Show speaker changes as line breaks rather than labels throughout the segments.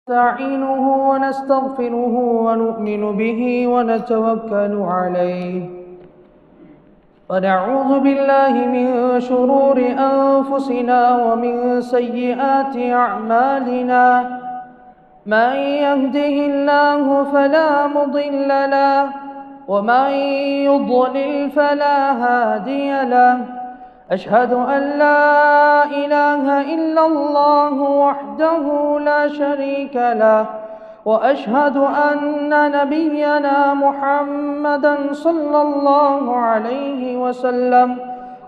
نستعينه ونستغفره ونؤمن به ونتوكل عليه ونعوذ بالله من شرور أنفسنا ومن سيئات أعمالنا من يهده الله فلا مضل له ومن يضلل فلا هادي له أشهد أن لا إله إلا الله وحده لا شريك له وأشهد أن نبينا محمدا صلى الله عليه وسلم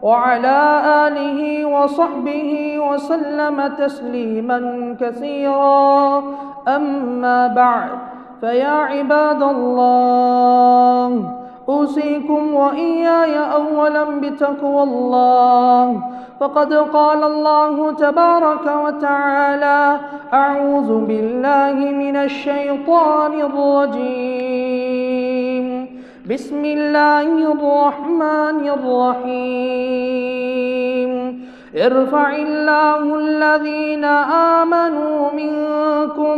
وعلى آله وصحبه وسلم تسليما كثيرا أما بعد فيا عباد الله أوصيكم وإياي أولا بتقوى الله فقد قال الله تبارك وتعالى أعوذ بالله من الشيطان الرجيم بسم الله الرحمن الرحيم يرفع الله الذين آمنوا منكم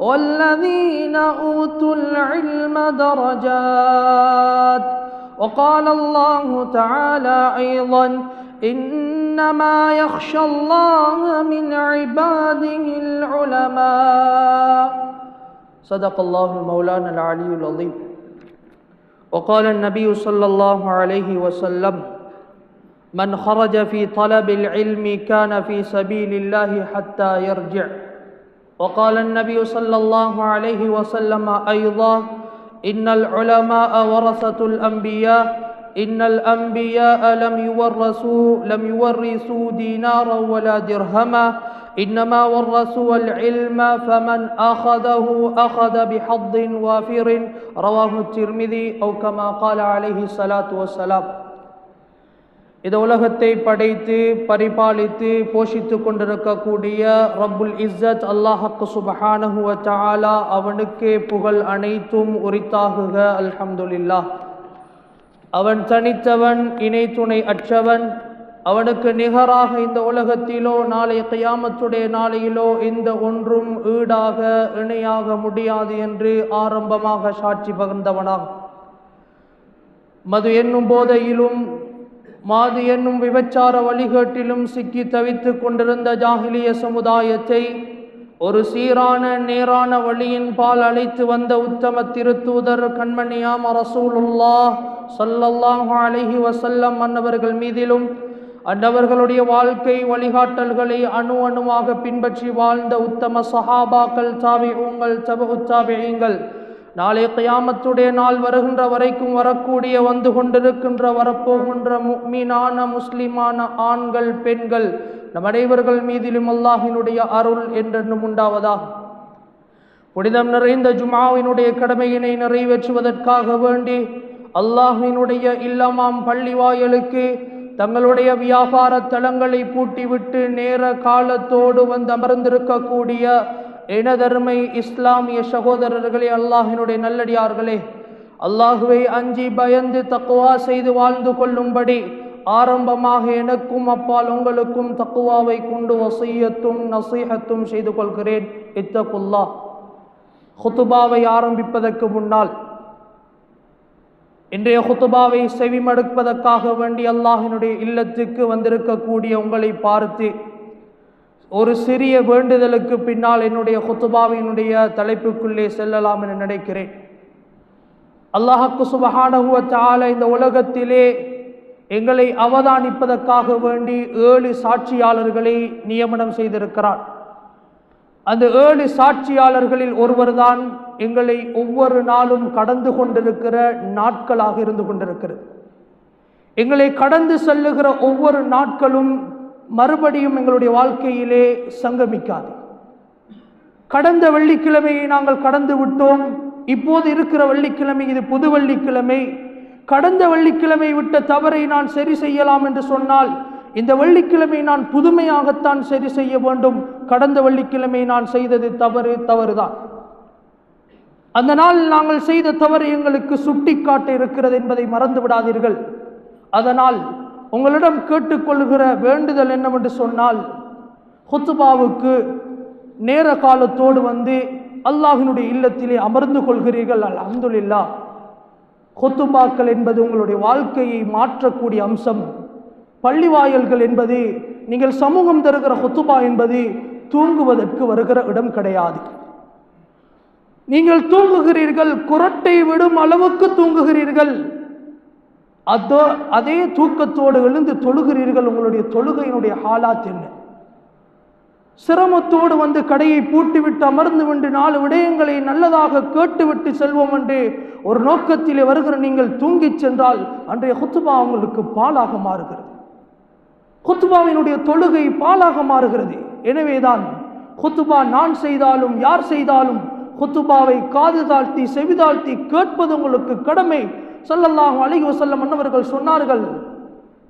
والذين أوتوا العلم درجات وقال الله تعالى أيضا إنما يخشى الله من عباده العلماء صدق الله مولانا العلي العظيم وقال النبي صلى الله عليه وسلم من خرج في طلب العلم كان في سبيل الله حتى يرجع وقال النبي صلى الله عليه وسلم أيضا إن العلماء ورثة الأنبياء إن الأنبياء لم يورثوا دينارا ولا درهما إنما ورثوا العلم فمن أخذه أخذ بحظ وافر رواه الترمذي أو كما قال عليه الصلاة والسلام இந்த உலகத்தை படைத்து பரிபாலித்து போஷித்து கொண்டிருக்கக்கூடிய ரப்புல் இஸ்ஸத் அல்லாஹ் சுப்ஹானஹு வ தஆலா அவனுக்கே புகழ் அனைத்தும் உரித்தாகுக. அல்ஹம்துலில்லாஹ். அவன் தனித்தவன், இணை துணை அற்றவன். அவனுக்கு நிகராக இந்த உலகத்திலோ நாளை கியாமத்துடைய நாளையிலோ இந்த ஒன்றும் ஈடாக இணையாக முடியாது என்று ஆரம்பமாக சாட்சி பகிர்ந்தவனாக மது என்னும் போதையிலும் மாது என்னும் விபச்சார வழிகேட்டிலும் சிக்கி தவித்து கொண்டிருந்த ஜாஹிலிய சமுதாயத்தை ஒரு சீரான நேரான வழியின் பால் அழைத்து வந்த உத்தம திருத்தூதர் கண்மணியாம் ரசூலுல்லாஹ் ஸல்லல்லாஹு அலைஹி வஸல்லம் அன்னவர்கள் மீதிலும் அன்னவர்களுடைய வாழ்க்கை வழிகாட்டல்களை அணு அணுவாக பின்பற்றி வாழ்ந்த உத்தம சஹாபாக்கள், தாபிஊங்கள், தபஉத் தாபிஈங்கள், நாளை கியாமத்துடைய நாள் வருகின்ற வரைக்கும் வரக்கூடிய வந்து கொண்டிருக்கின்ற வரப்போகின்ற முஃமினான முஸ்லிமான ஆண்கள் பெண்கள் நம் அனைவர்கள் மீதிலும் அல்லாஹ்வினுடைய அருள் என்றென்றும் உண்டாவதாக. புனிதம் நிறைந்த ஜும்ஆவினுடைய கடமையினை நிறைவேற்றுவதற்காக வேண்டி அல்லாஹ்வினுடைய இல்லமாம் பள்ளி வாயலுக்கு தங்களுடைய வியாபார தலங்களை பூட்டிவிட்டு நேர காலத்தோடு வந்து அமர்ந்திருக்கக்கூடிய எனதருமை இஸ்லாமிய சகோதரர்களே, அல்லாஹ்வினுடைய நல்லடியார்களே, அல்லாஹுவை அஞ்சி பயந்து தக்வா செய்து வாழ்ந்து கொள்ளும்படி ஆரம்பமாக எனக்கும் அப்பால் உங்களுக்கும் தக்வாவை கொண்டு வஸியத்தும் நசீஹத்தும் செய்து கொள்கிறேன். இத்தகுல்லாஹ். ஹுதுபாவை ஆரம்பிப்பதற்கு முன்னால் இன்றைய ஹுதுபாவை செவிமடுப்பதற்காக வேண்டி அல்லாஹ்வினுடைய இல்லத்துக்கு வந்திருக்கக்கூடிய உங்களை பார்த்து ஒரு சிறிய வேண்டுதலுக்கு பின்னால் என்னுடைய ஹுதுபாவினுடைய தலைப்புக்குள்ளே செல்லலாம் என நினைக்கிறேன். அல்லாஹ் சுப்ஹானஹு வ தஆலா இந்த உலகத்திலே எங்களை அவதானிப்பதற்காக வேண்டி 7 சாட்சியாளர்களை நியமனம் செய்திருக்கிறார். அந்த 7 சாட்சியாளர்களில் ஒருவர்தான் எங்களை ஒவ்வொரு நாளும் கடந்து கொண்டிருக்கிற நாட்களாக இருந்து கொண்டிருக்கிறது. எங்களை கடந்து செல்லுகிற ஒவ்வொரு நாட்களும் மறுபடியும் எங்களுடைய வாழ்க்கையிலே சங்கமிக்காது. கடந்த வெள்ளிக்கிழமையை நாங்கள் கடந்து விட்டோம். இப்போது இருக்கிற வெள்ளிக்கிழமை இது புது வெள்ளிக்கிழமை. கடந்த வெள்ளிக்கிழமை விட்ட தவறை நான் சரி செய்யலாம் என்று சொன்னால் இந்த வெள்ளிக்கிழமை நான் புதுமையாகத்தான் சரி செய்ய வேண்டும். கடந்த வெள்ளிக்கிழமை நான் செய்தது தவறுதான். அந்த நாள் நாங்கள் செய்த தவறு எங்களுக்கு சுட்டிக்காட்ட இருக்கிறது என்பதை மறந்து விடாதீர்கள். அதனால் உங்களிடம் கேட்டுக்கொள்கிற வேண்டுதல் என்னவென்று சொன்னால், ஹுத்பாவுக்கு நேர காலத்தோடு வந்து அல்லாஹ்வினுடைய இல்லத்திலே அமர்ந்து கொள்கிறீர்கள். அல்ஹம்துலில்லாஹ். குத்துபாக்கள் என்பது உங்களுடைய வாழ்க்கையை மாற்றக்கூடிய அம்சம். பள்ளிவாயல்கள் என்பது, நீங்கள் சமூகம் தருகிற குத்துபா என்பது தூங்குவதற்கு வருகிற இடம் கிடையாது. நீங்கள் தூங்குகிறீர்கள், குரட்டை விடும் அளவுக்கு தூங்குகிறீர்கள். அதே தூக்கத்தோடு எழுந்து தொழுகிறீர்கள். உங்களுடைய தொழுகையினுடைய ஹாலாத் என்ன? சிரமத்தோடு வந்து கடையை பூட்டிவிட்டு அமர்ந்து விட்டு 4 விடயங்களை நல்லதாக கேட்டுவிட்டு செல்வோம் என்று ஒரு நோக்கத்திலே வருகிற நீங்கள் தூங்கிச் சென்றால் அன்றைய குத்துபா உங்களுக்கு பாலாக மாறுகிறது. குத்துபாவினுடைய தொழுகை பாலாக மாறுகிறது. எனவேதான் குத்துபா நான் செய்தாலும் யார் செய்தாலும் குத்துபாவை காது தாழ்த்தி செவிதாழ்த்தி கேட்பது உங்களுக்கு கடமை. ஸல்லல்லாஹு அலைஹி வஸல்லம் அன்னவர்கள் சொன்னார்கள்,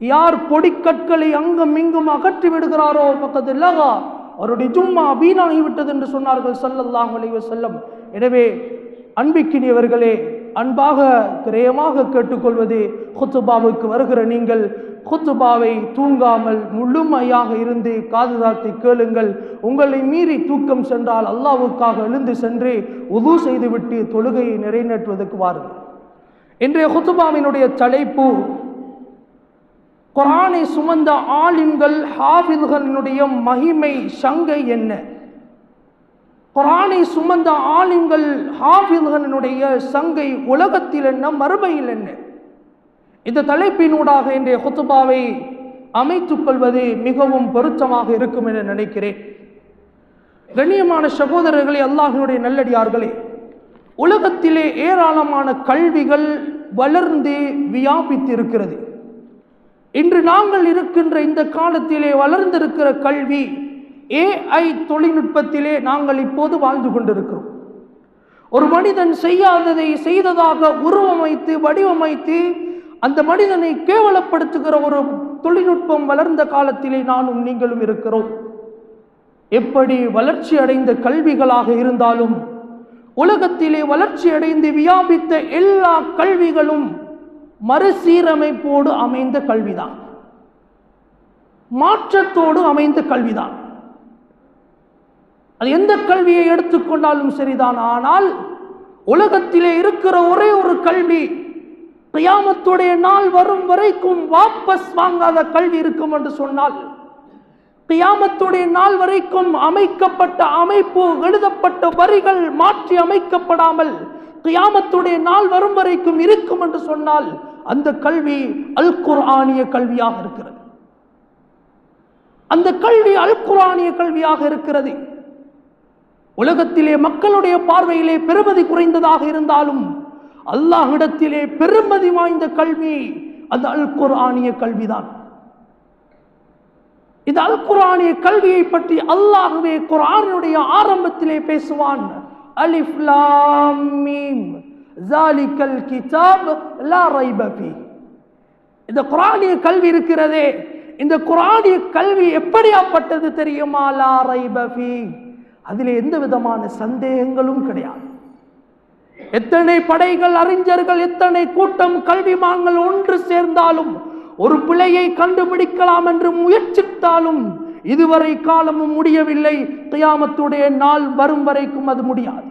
யார் பொடிக்கற்களை அங்கும் இங்கும் அகற்றி விடுகிறாரோ பக்கத்து லகா, அவருடைய ஜும்மா வீணாகிவிட்டது என்று சொன்னார்கள் ஸல்லல்லாஹு அலைஹி வஸல்லம். எனவே அன்பிக்கினியவர்களே, அன்பாக கிரயமாக கேட்டுக்கொள்வது, குத்துபாவுக்கு வருகிற நீங்கள் குத்துபாவை தூங்காமல் முழுமையாக இருந்து காது தாழ்த்தி கேளுங்கள். உங்களை மீறி தூக்கம் சென்றால் அல்லாஹ்வுக்காக எழுந்து சென்று உது செய்துவிட்டு தொழுகையை நிறைவேற்றுவதற்கு வாருங்கள். இன்றைய குத்துபாவினுடைய தலைப்பு, குர்ஆனை சுமந்த ஆலிம்கள் ஹாஃபிዝகளினுடைய மகிமை சங்கை என்ன? குர்ஆனை சுமந்த ஆலிம்கள் ஹாஃபிዝகளினுடைய சங்கை உலகத்தில் என்ன, மறுமையில் என்ன? இந்த தலைப்பினூடாக இன்றைய குத்துபாவை அமைத்துக் கொள்வது மிகவும் பொருத்தமாக இருக்கும் என நினைக்கிறேன். கண்ணியமான சகோதரர்களே, அல்லாஹ்வினுடைய நல்லடியார்களே, உலகத்திலே ஏராளமான கல்விகள் வளர்ந்து வியாபித்து இருக்கிறது. இன்று நாங்கள் இருக்கின்ற இந்த காலத்திலே வளர்ந்திருக்கிற கல்வி AI தொழில்நுட்பத்திலே நாங்கள் இப்போது வாழ்ந்து கொண்டிருக்கிறோம். ஒரு மனிதன் செய்யாததை செய்ததாக உருவமைத்து வடிவமைத்து அந்த மனிதனை கேவலப்படுத்துகிற ஒரு தொழில்நுட்பம் வளர்ந்த காலத்திலே நானும் நீங்களும் இருக்கிறோம். எப்படி வளர்ச்சி அடைந்த கல்விகளாக இருந்தாலும் உலகத்திலே வளர்ச்சி அடைந்து வியாபித்த எல்லா கல்விகளும் மறுசீரமைப்போடு அமைந்த கல்விதான், மாற்றத்தோடு அமைந்த கல்விதான். அது எந்த கல்வியை எடுத்துக்கொண்டாலும் சரிதான். ஆனால் உலகத்திலே இருக்கிற ஒரே ஒரு கல்வி, கியாமத்துடைய நாள் வரும் வரைக்கும் வாபஸ் வாங்காத கல்வி இருக்கும் என்று சொன்னால், கியாமத்துடைய நாள் வரைக்கும் அமைக்கப்பட்ட அமைப்பு, எழுதப்பட்ட வரிகள் மாற்றி அமைக்கப்படாமல் கியாமத்துடைய நாள் வரும் வரைக்கும் இருக்கும் என்று சொன்னால் அந்த கல்வி அல் குர்ஆனிய கல்வியாக இருக்கிறது. அந்த கல்வி அல் குர்ஆனிய கல்வியாக இருக்கிறது. உலகத்திலே மக்களுடைய பார்வையிலே பெருமதி குறைந்ததாக இருந்தாலும் அல்லாஹ்விடத்திலே பெருமதி வாய்ந்த கல்வி அந்த அல் குர்ஆனிய கல்விதான். இந்த அல் குர்ஆனிய கல்வியை பற்றி அல்லாஹ்வே குர்ஆனுடைய ஆரம்பத்திலே பேசுவான். அலிஃப் லாம் மீம் ஸாலிகல் கிதாப் லா ரைப ஃபீ. இந்த குர்ஆனிய கல்வி இருக்கிறதே, இந்த குர்ஆனிய கல்வி எப்படியாப்பட்டது தெரியுமா? லா ரைப ஃபீ, அதிலே எந்த விதமான சந்தேகங்களும் கிடையாது. எத்தனை படைகள், அறிஞர்கள், எத்தனை கூட்டம் கல்விமான்கள் ஒன்று சேர்ந்தாலும் ஒரு பிழையை கண்டுபிடிக்கலாம் என்று முயற்சித்தாலும் இதுவரை காலமும் முடியவில்லை. கியாமத்துடைய நாள் வரும் வரைக்கும் அது முடியாது.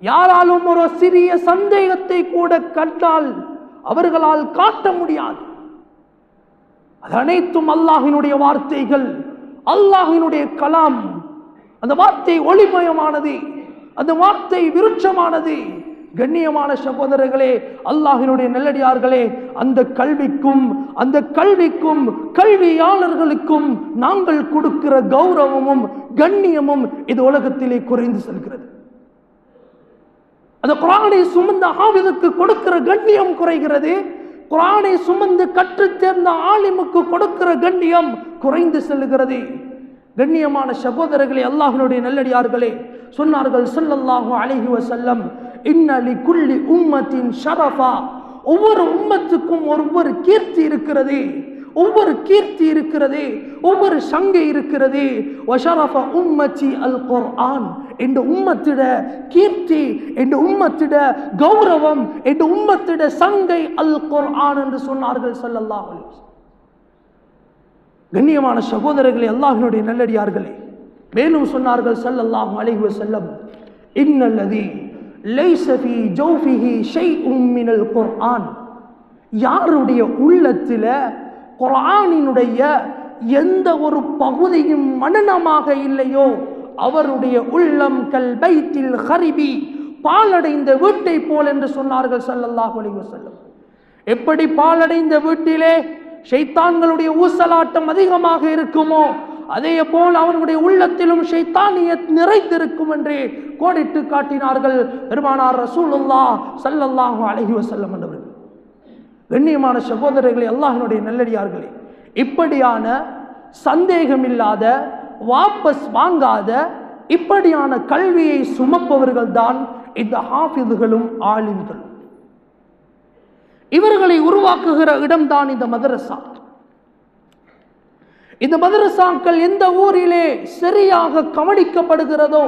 யாராலும் ஒரு சிறிய சந்தேகத்தை கூட கண்டால் அவர்களால் காட்ட முடியாது. அது அனைத்தும் அல்லாஹ்வினுடைய வார்த்தைகள், அல்லாஹ்வினுடைய கலாம். அந்த வார்த்தை ஒளிமயமானது, அந்த வார்த்தை விருட்சமானது. கண்ணியமான சகோதரர்களே, அல்லாஹ்வினுடைய நல்லடியார்களே, அந்த கல்விக்கும் கல்வியாளர்களுக்கும் நாங்கள் கொடுக்கிற கௌரவமும் கண்ணியமும் இது உலகத்திலே குறைந்து செல்கிறது. அந்த குர்ஆனை சுமந்த ஹாஃபிதுக்கு கொடுக்கிற கண்ணியம் குறைகிறது. குர்ஆனை சுமந்து கற்றுத் தேர்ந்த ஆலிமுக்கு கொடுக்கிற கண்ணியம் குறைந்து செல்கிறது. கண்ணியமான சகோதரர்களே, அல்லாஹ்வினுடைய நல்லடியார்களே, சொன்னார்கள் ஸல்லல்லாஹு அலைஹி வஸல்லம், இன்ன லிகுல்லி உம்மத்தின் ஷரஃபா, ஒவ்வொரு உம்மத்துக்கும் ஒவ்வொரு கீர்த்தி இருக்கிறது, ஒவ்வொரு கீர்த்தி இருக்கிறது, ஒவ்வொரு சங்கை இருக்கிறது. வஷரஃப உம்மத்தி அல் குர்ஆன், இந்த உம்மத்திட கீர்த்தி, இந்த உம்மத்திட கௌரவம், இந்த உம்மத்திட சங்கை அல் குர்ஆன் என்று சொன்னார்கள் ஸல்லல்லாஹு அலைஹி வஸல்லம். கண்ணியமான சகோதரர்களே, அல்லாஹ்வினுடைய நல்லடியார்களே, மேலும் சொன்னார்கள் ஸல்லல்லாஹு அலைஹி வஸல்லம், இன்னல்லதி லைஸ ஃபீ ஜௌஃபிஹி ஷைஉம் மினல் குர்ஆன், யாருடைய உள்ளத்தில் குர்ஆனினுடைய எந்த ஒரு பகுதியும் மனனமாக இல்லையோ அவருடைய உள்ளம் கல் பைத்தில் ஹரிபி, பாலடைந்த வீட்டை போல் என்று சொன்னார்கள் ஸல்லல்லாஹு அலைஹி வஸல்லம். எப்படி பாலடைந்த வீட்டிலே ஷைத்தான்களுடைய ஊசலாட்டம் அதிகமாக இருக்குமோ அதே போல் அவனுடைய உள்ளத்திலும் ஷைத்தானியத் நிறைந்திருக்கும் என்று கோடிட்டு காட்டினார்கள் பெருமானார் ரசூலுல்லாஹ் ஸல்லல்லாஹு அலைஹி வஸல்லம் அவர்கள். கண்ணியமான சகோதரர்களே, அல்லாஹ்வினுடைய நல்லடியார்களே, இப்படியான சந்தேகமில்லாத வாபஸ் வாங்காத இப்படியான கல்வியை சுமப்பவர்கள் தான் இந்த ஹாஃபிதுகளும் ஆலிம்களும். இவர்களை உருவாக்குகிற இடம்தான் இந்த மதரசா. இந்த மதரசாக்கள் எந்த ஊரிலே சரியாக கவனிக்கப்படுகிறதோ,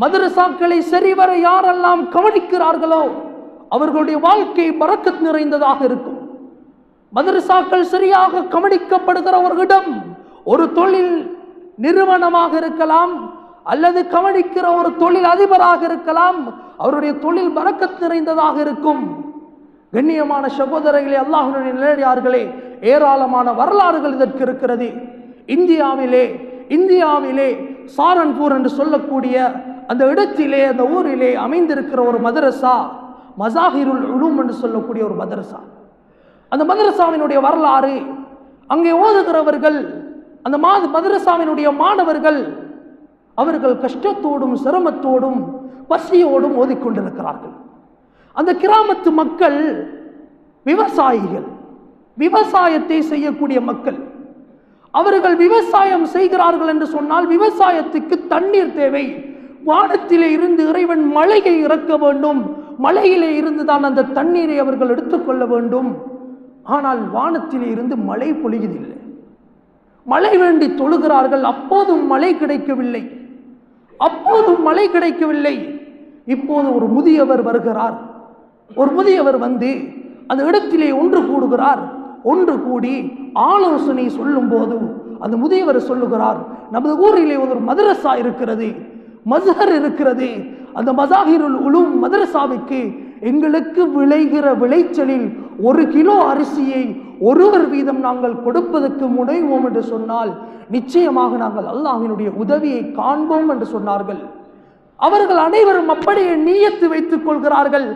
மதரசாக்களை சரிவர யாரெல்லாம் கவனிக்கிறார்களோ அவர்களுடைய வாழ்க்கை பரக்கத் நிறைந்ததாக இருக்கும். மதரசாக்கள் சரியாக கவனிக்கப்படுகிற ஒரு இடம் ஒரு தொழில் நிறுவனமாக இருக்கலாம், அல்லது கவனிக்கிற ஒரு தொழில் அதிபராக இருக்கலாம். அவருடைய தொழில் பரக்கத் நிறைந்ததாக இருக்கும். கண்ணியமான சகோதரர்களே, அல்லாஹ்வினுடைய நல்லடியார்களே, ஏராளமான வரலாறுகள் இதற்கு இருக்கிறது. இந்தியாவிலே சாரன்பூர் என்று சொல்லக்கூடிய அந்த இடத்திலே, அந்த ஊரிலே அமைந்திருக்கிற ஒரு மதரசா மஸாஹிருல் உலூம் என்று சொல்லக்கூடிய ஒரு மதரசா. அந்த மதரசாவினுடைய வரலாறு, அங்கே ஓதுகிறவர்கள், அந்த மதரசாவினுடைய மாணவர்கள், அவர்கள் கஷ்டத்தோடும் சிரமத்தோடும் பசியோடும் ஓதிக்கொண்டிருக்கிறார்கள். அந்த கிராமத்து மக்கள் விவசாயிகள், விவசாயத்தை செய்யக்கூடிய மக்கள். அவர்கள் விவசாயம் செய்கிறார்கள் என்று சொன்னால் விவசாயத்துக்கு தண்ணீர் தேவை. வானத்திலே இருந்து இறைவன் மழையை இறக்க வேண்டும். மழையிலே இருந்து தான் அந்த தண்ணீரை அவர்கள் எடுத்துக்கொள்ள வேண்டும். ஆனால் வானத்திலே இருந்து மழை பொழியதில்லை. மழை வேண்டி தொழுகிறார்கள், அப்போதும் மழை கிடைக்கவில்லை. இப்போது ஒரு முதியவர் வருகிறார். ஒரு முதியவர் வந்து அந்த இடத்திலே ஒன்று கூடுகிறார். ஒன்று கூடி ஆலோசனை சொல்லும் போது அந்த முதியவர் சொல்லுகிறார், நமது ஊரிலே ஒரு மதரசா இருக்கிறது, மஸ்ஹர் இருக்கிறது. அந்த மஸாஹிருல் உலூம் மதரசாவுக்கு எங்களுக்கு விளைகிற விளைச்சலில் 1 கிலோ அரிசியை ஒருவர் வீதம் நாங்கள் கொடுப்பதற்கு முனைவோம் என்று சொன்னால் நிச்சயமாக நாங்கள் அல்லாஹ்வினுடைய உதவியை காண்போம் என்று சொன்னார்கள். அவர்கள் அனைவரும் அப்படியே நியத்து வைத்துக் கொள்கிறார்கள்.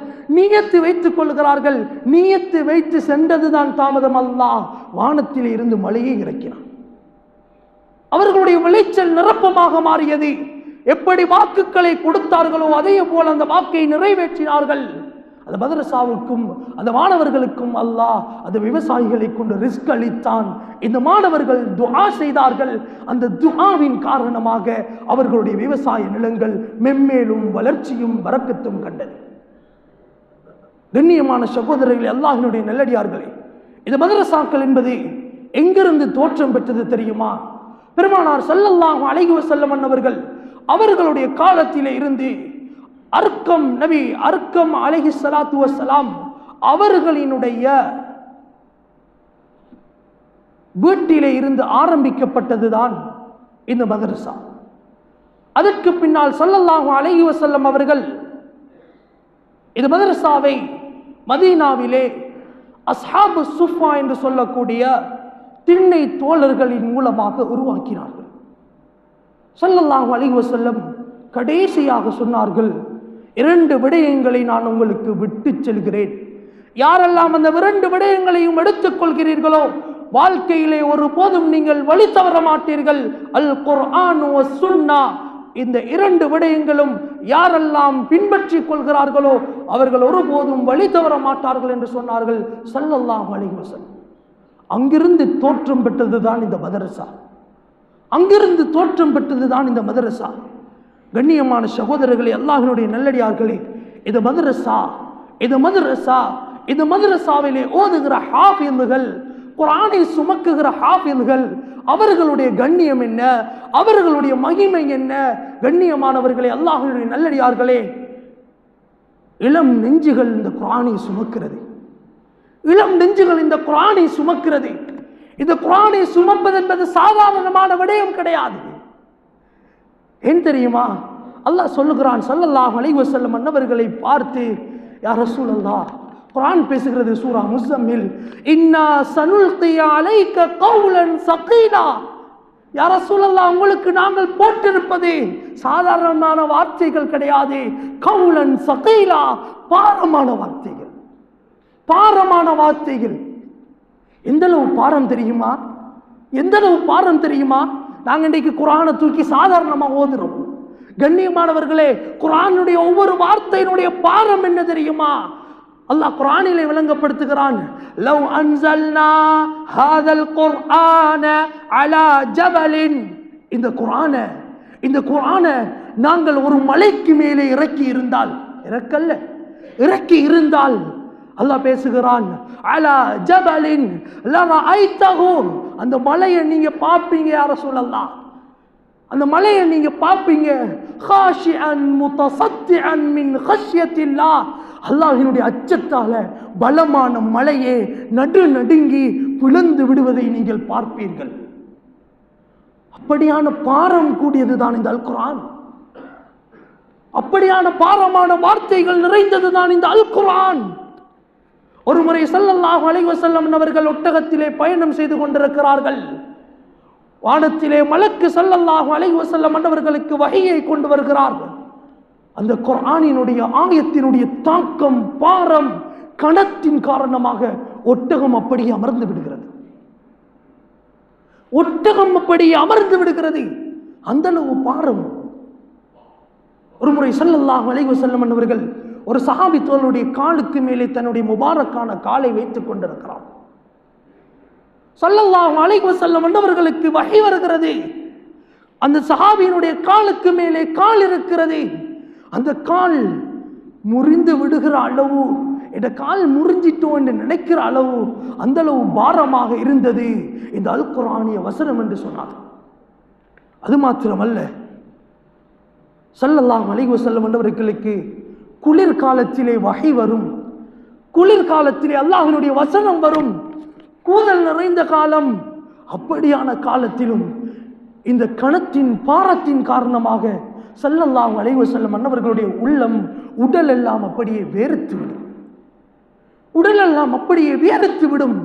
நியத்து வைத்து சென்றதுதான் தாமதம், அல்லாஹ் வானத்தில் இருந்து மழையை இறக்கினான். அவர்களுடைய விளைச்சல் நிரப்பமாக மாறியது. எப்படி வாக்குகளை கொடுத்தார்களோ அதே போல் அந்த வாக்கை நிறைவேற்றினார்கள். அந்த மதரசாவுக்கும் அந்த மாணவர்களுக்கும் அல்லாஹ் அந்த விவசாயிகளை கொண்டு ரிஸ்க் அளித்தான். இந்த மாணவர்கள் துஆ செய்தார்கள். அந்த துஆவின் காரணமாக அவர்களுடைய விவசாய நிலங்கள் மென்மேலும் வளர்ச்சியும் பரக்கத்தும் கண்டது. கண்ணியமான சகோதரர்களே, அல்லாஹ்வினுடைய நல்லடியார்களே, இந்த மதரசாக்கள் என்பது எங்கிருந்து தோற்றம் பெற்றது தெரியுமா? பெருமானார் ஸல்லல்லாஹு அலைஹி வஸல்லம் அவர்கள் அவர்களுடைய காலத்திலே இருந்து நபி அர்க்கம் அலைஹி ஸலாத்து வஸ்ஸலாம் அவர்களினுடைய வீட்டிலே இருந்து ஆரம்பிக்கப்பட்டதுதான் இந்த மதரசா. அதற்கு பின்னால் ஸல்லல்லாஹு அலைஹி வஸல்லம் அவர்கள் இந்த மதரசாவை மதீனாவிலே அஸ்ஹாபு சுஃபா என்று சொல்லக்கூடிய திண்ணை தோழர்களின் மூலமாக உருவாக்கினார்கள். ஸல்லல்லாஹு அலைஹி வஸல்லம் கடைசியாக சொன்னார்கள், 2 விடயங்களை நான் உங்களுக்கு விட்டு செல்கிறேன். யாரெல்லாம் அந்த 2 விடயங்களையும் எடுத்துக் கொள்கிறீர்களோ வாழ்க்கையிலே ஒருபோதும் நீங்கள் வழி தவற மாட்டீர்கள். அல் குர்ஆன் வ சுன்னா, இந்த 2 விடயங்களும் யாரெல்லாம் பின்பற்றிக் கொள்கிறார்களோ அவர்கள் ஒருபோதும் வழி தவற மாட்டார்கள் என்று சொன்னார்கள் ஸல்லல்லாஹு அலைஹி வஸல்லம். அங்கிருந்து தோற்றம் பெற்றதுதான் இந்த மதரசா. கண்ணியமான சகோதரர்களே, அல்லாஹ்வினுடைய நல்லடியார்களே, இந்த மதரசாவிலே ஓதுகிற ஹாஃபிதுகள், குர்ஆனை சுமக்குகிற ஹாஃபிதுகள், அவர்களுடைய கண்ணியம் என்ன, அவர்களுடைய மகிமை என்ன? கண்ணியமானவர்களே, அல்லாஹ்வினுடைய நல்லடியார்களே, இளம் நெஞ்சுகள் இந்த குர்ஆனை சுமக்கிறது. இந்த குர்ஆனை சுமப்பது என்பது சாதாரணமான விடயம் கிடையாது. ஏன் தெரியுமா? அல்லாஹ் சொல்லுகிறான், ஸல்லல்லாஹு அலைஹி வஸல்லம் அன்னவர்களை பார்த்து, யா ரசூலல்லாஹ், குர்ஆன் பேசுகிறது சூரா முஸம்மில், இன்னா சனுல்கி அலைக கௌலன் ஸகீலா, யா ரசூலல்லாஹ், உங்களுக்கு நாங்கள் போட்டிருப்பது சாதாரணமான வார்த்தைகள் கிடையாது, கௌலன் ஸகீலா, பாரமான வார்த்தைகள். பாரமான வார்த்தைகள். எந்த அளவு பாரம் தெரியுமா? எந்த அளவு பாரம் தெரியுமா? நாங்கள் இன்றைக்கு குர்ஆனை தூக்கி சாதாரணமா ஓதுறோம். கண்ணியமானவர்களே, குர்ஆனுடைய ஒவ்வொரு வார்த்தையினுடைய பாரம் என்ன தெரியுமா? அல்லாஹ் குர்ஆனிலே விளங்கப்படுத்துகிறான், லவ் அன்ஸல்னா ஹாதல் குர்ஆன அலா ஜபலின், இந்த குர்ஆனை நாங்கள் ஒரு மலைக்கு மேலே இறக்கி இருந்தால் அல்லாஹ் பேசுகிறான், அலா ஜபலின் லரஐதஹு, அந்த மலையை நீங்க பாப்பீங்க யா ரசூலல்லாஹ், அந்த மலையை நீங்க பாப்பீங்க, காஷிஅன் முத்தசத்திஅன் மின் கஷ்யத்தில்லாஹ், அல்லாஹ்வினுடைய அச்சத்தால பலமான மலையே நடுங்கி பிளந்து விடுவதை நீங்கள் பார்ப்பீர்கள். அப்படியான பாரம் கூடியதுதான் இந்த அல் குர்ஆன். அப்படியான பாரமான வார்த்தைகள் நிறைந்ததுதான் இந்த அல் குர்ஆன். ஒரு முறை ஸல்லல்லாஹு அலைஹி வஸல்லம் அவர்கள் ஒட்டகத்திலே பயணம் செய்து கொண்டிருக்கிறார்கள். வானத்திலே மலக்கு ஸல்லல்லாஹு அலைஹி வஸல்லம் அவர்களுக்கு வஹீயை கொண்டு வருகிறார்கள். அந்த குர்ஆனினுடைய ஆயத்தினுடைய தாக்கம், பாரம், கணத்தின் காரணமாக ஒட்டகம் அப்படியே அமர்ந்து விடுகிறது. அந்த அளவு பாரம். ஒரு முறை ஸல்லல்லாஹு அலைஹி வஸல்லம் அவர்கள் ஒரு சஹாபி தோளுடைய காலுக்கு மேலே தன்னுடைய முபாரக்கான காலை வைத்துக் கொண்டிருக்கிறார். ஸல்லல்லாஹு அலைஹி வஸல்லம் அவர்களுக்கு வஹீ வருகிறது. அந்த சஹாபியினுடைய காலுக்கு மேலே கால் இருக்கிறது. அந்த கால் முறிந்து விடுகிற அளவு, இந்த கால் முறிஞ்சிட்டோம் என்று நினைக்கிற அளவு, அந்த அளவு பாரமாக இருந்தது இந்த அல் குர்ஆனிய வசனம் என்று சொன்னார். அது மாத்திரமல்ல, ஸல்லல்லாஹு அலைஹி வஸல்லம் அவர்களுக்கு குளிர்காலத்திலே வஹீ வரும், குளிர்காலத்திலே அல்லாஹ்வினுடைய வசனம் வரும், கூதல் நிறைந்த காலம். அப்படியான காலத்திலும் இந்த கணத்தின் பாரத்தின் காரணமாக ஸல்லல்லாஹு அலைஹி வஸல்லம் அன்னவர்களுடைய உடல் எல்லாம் அப்படியே வேர்த்து விடும்.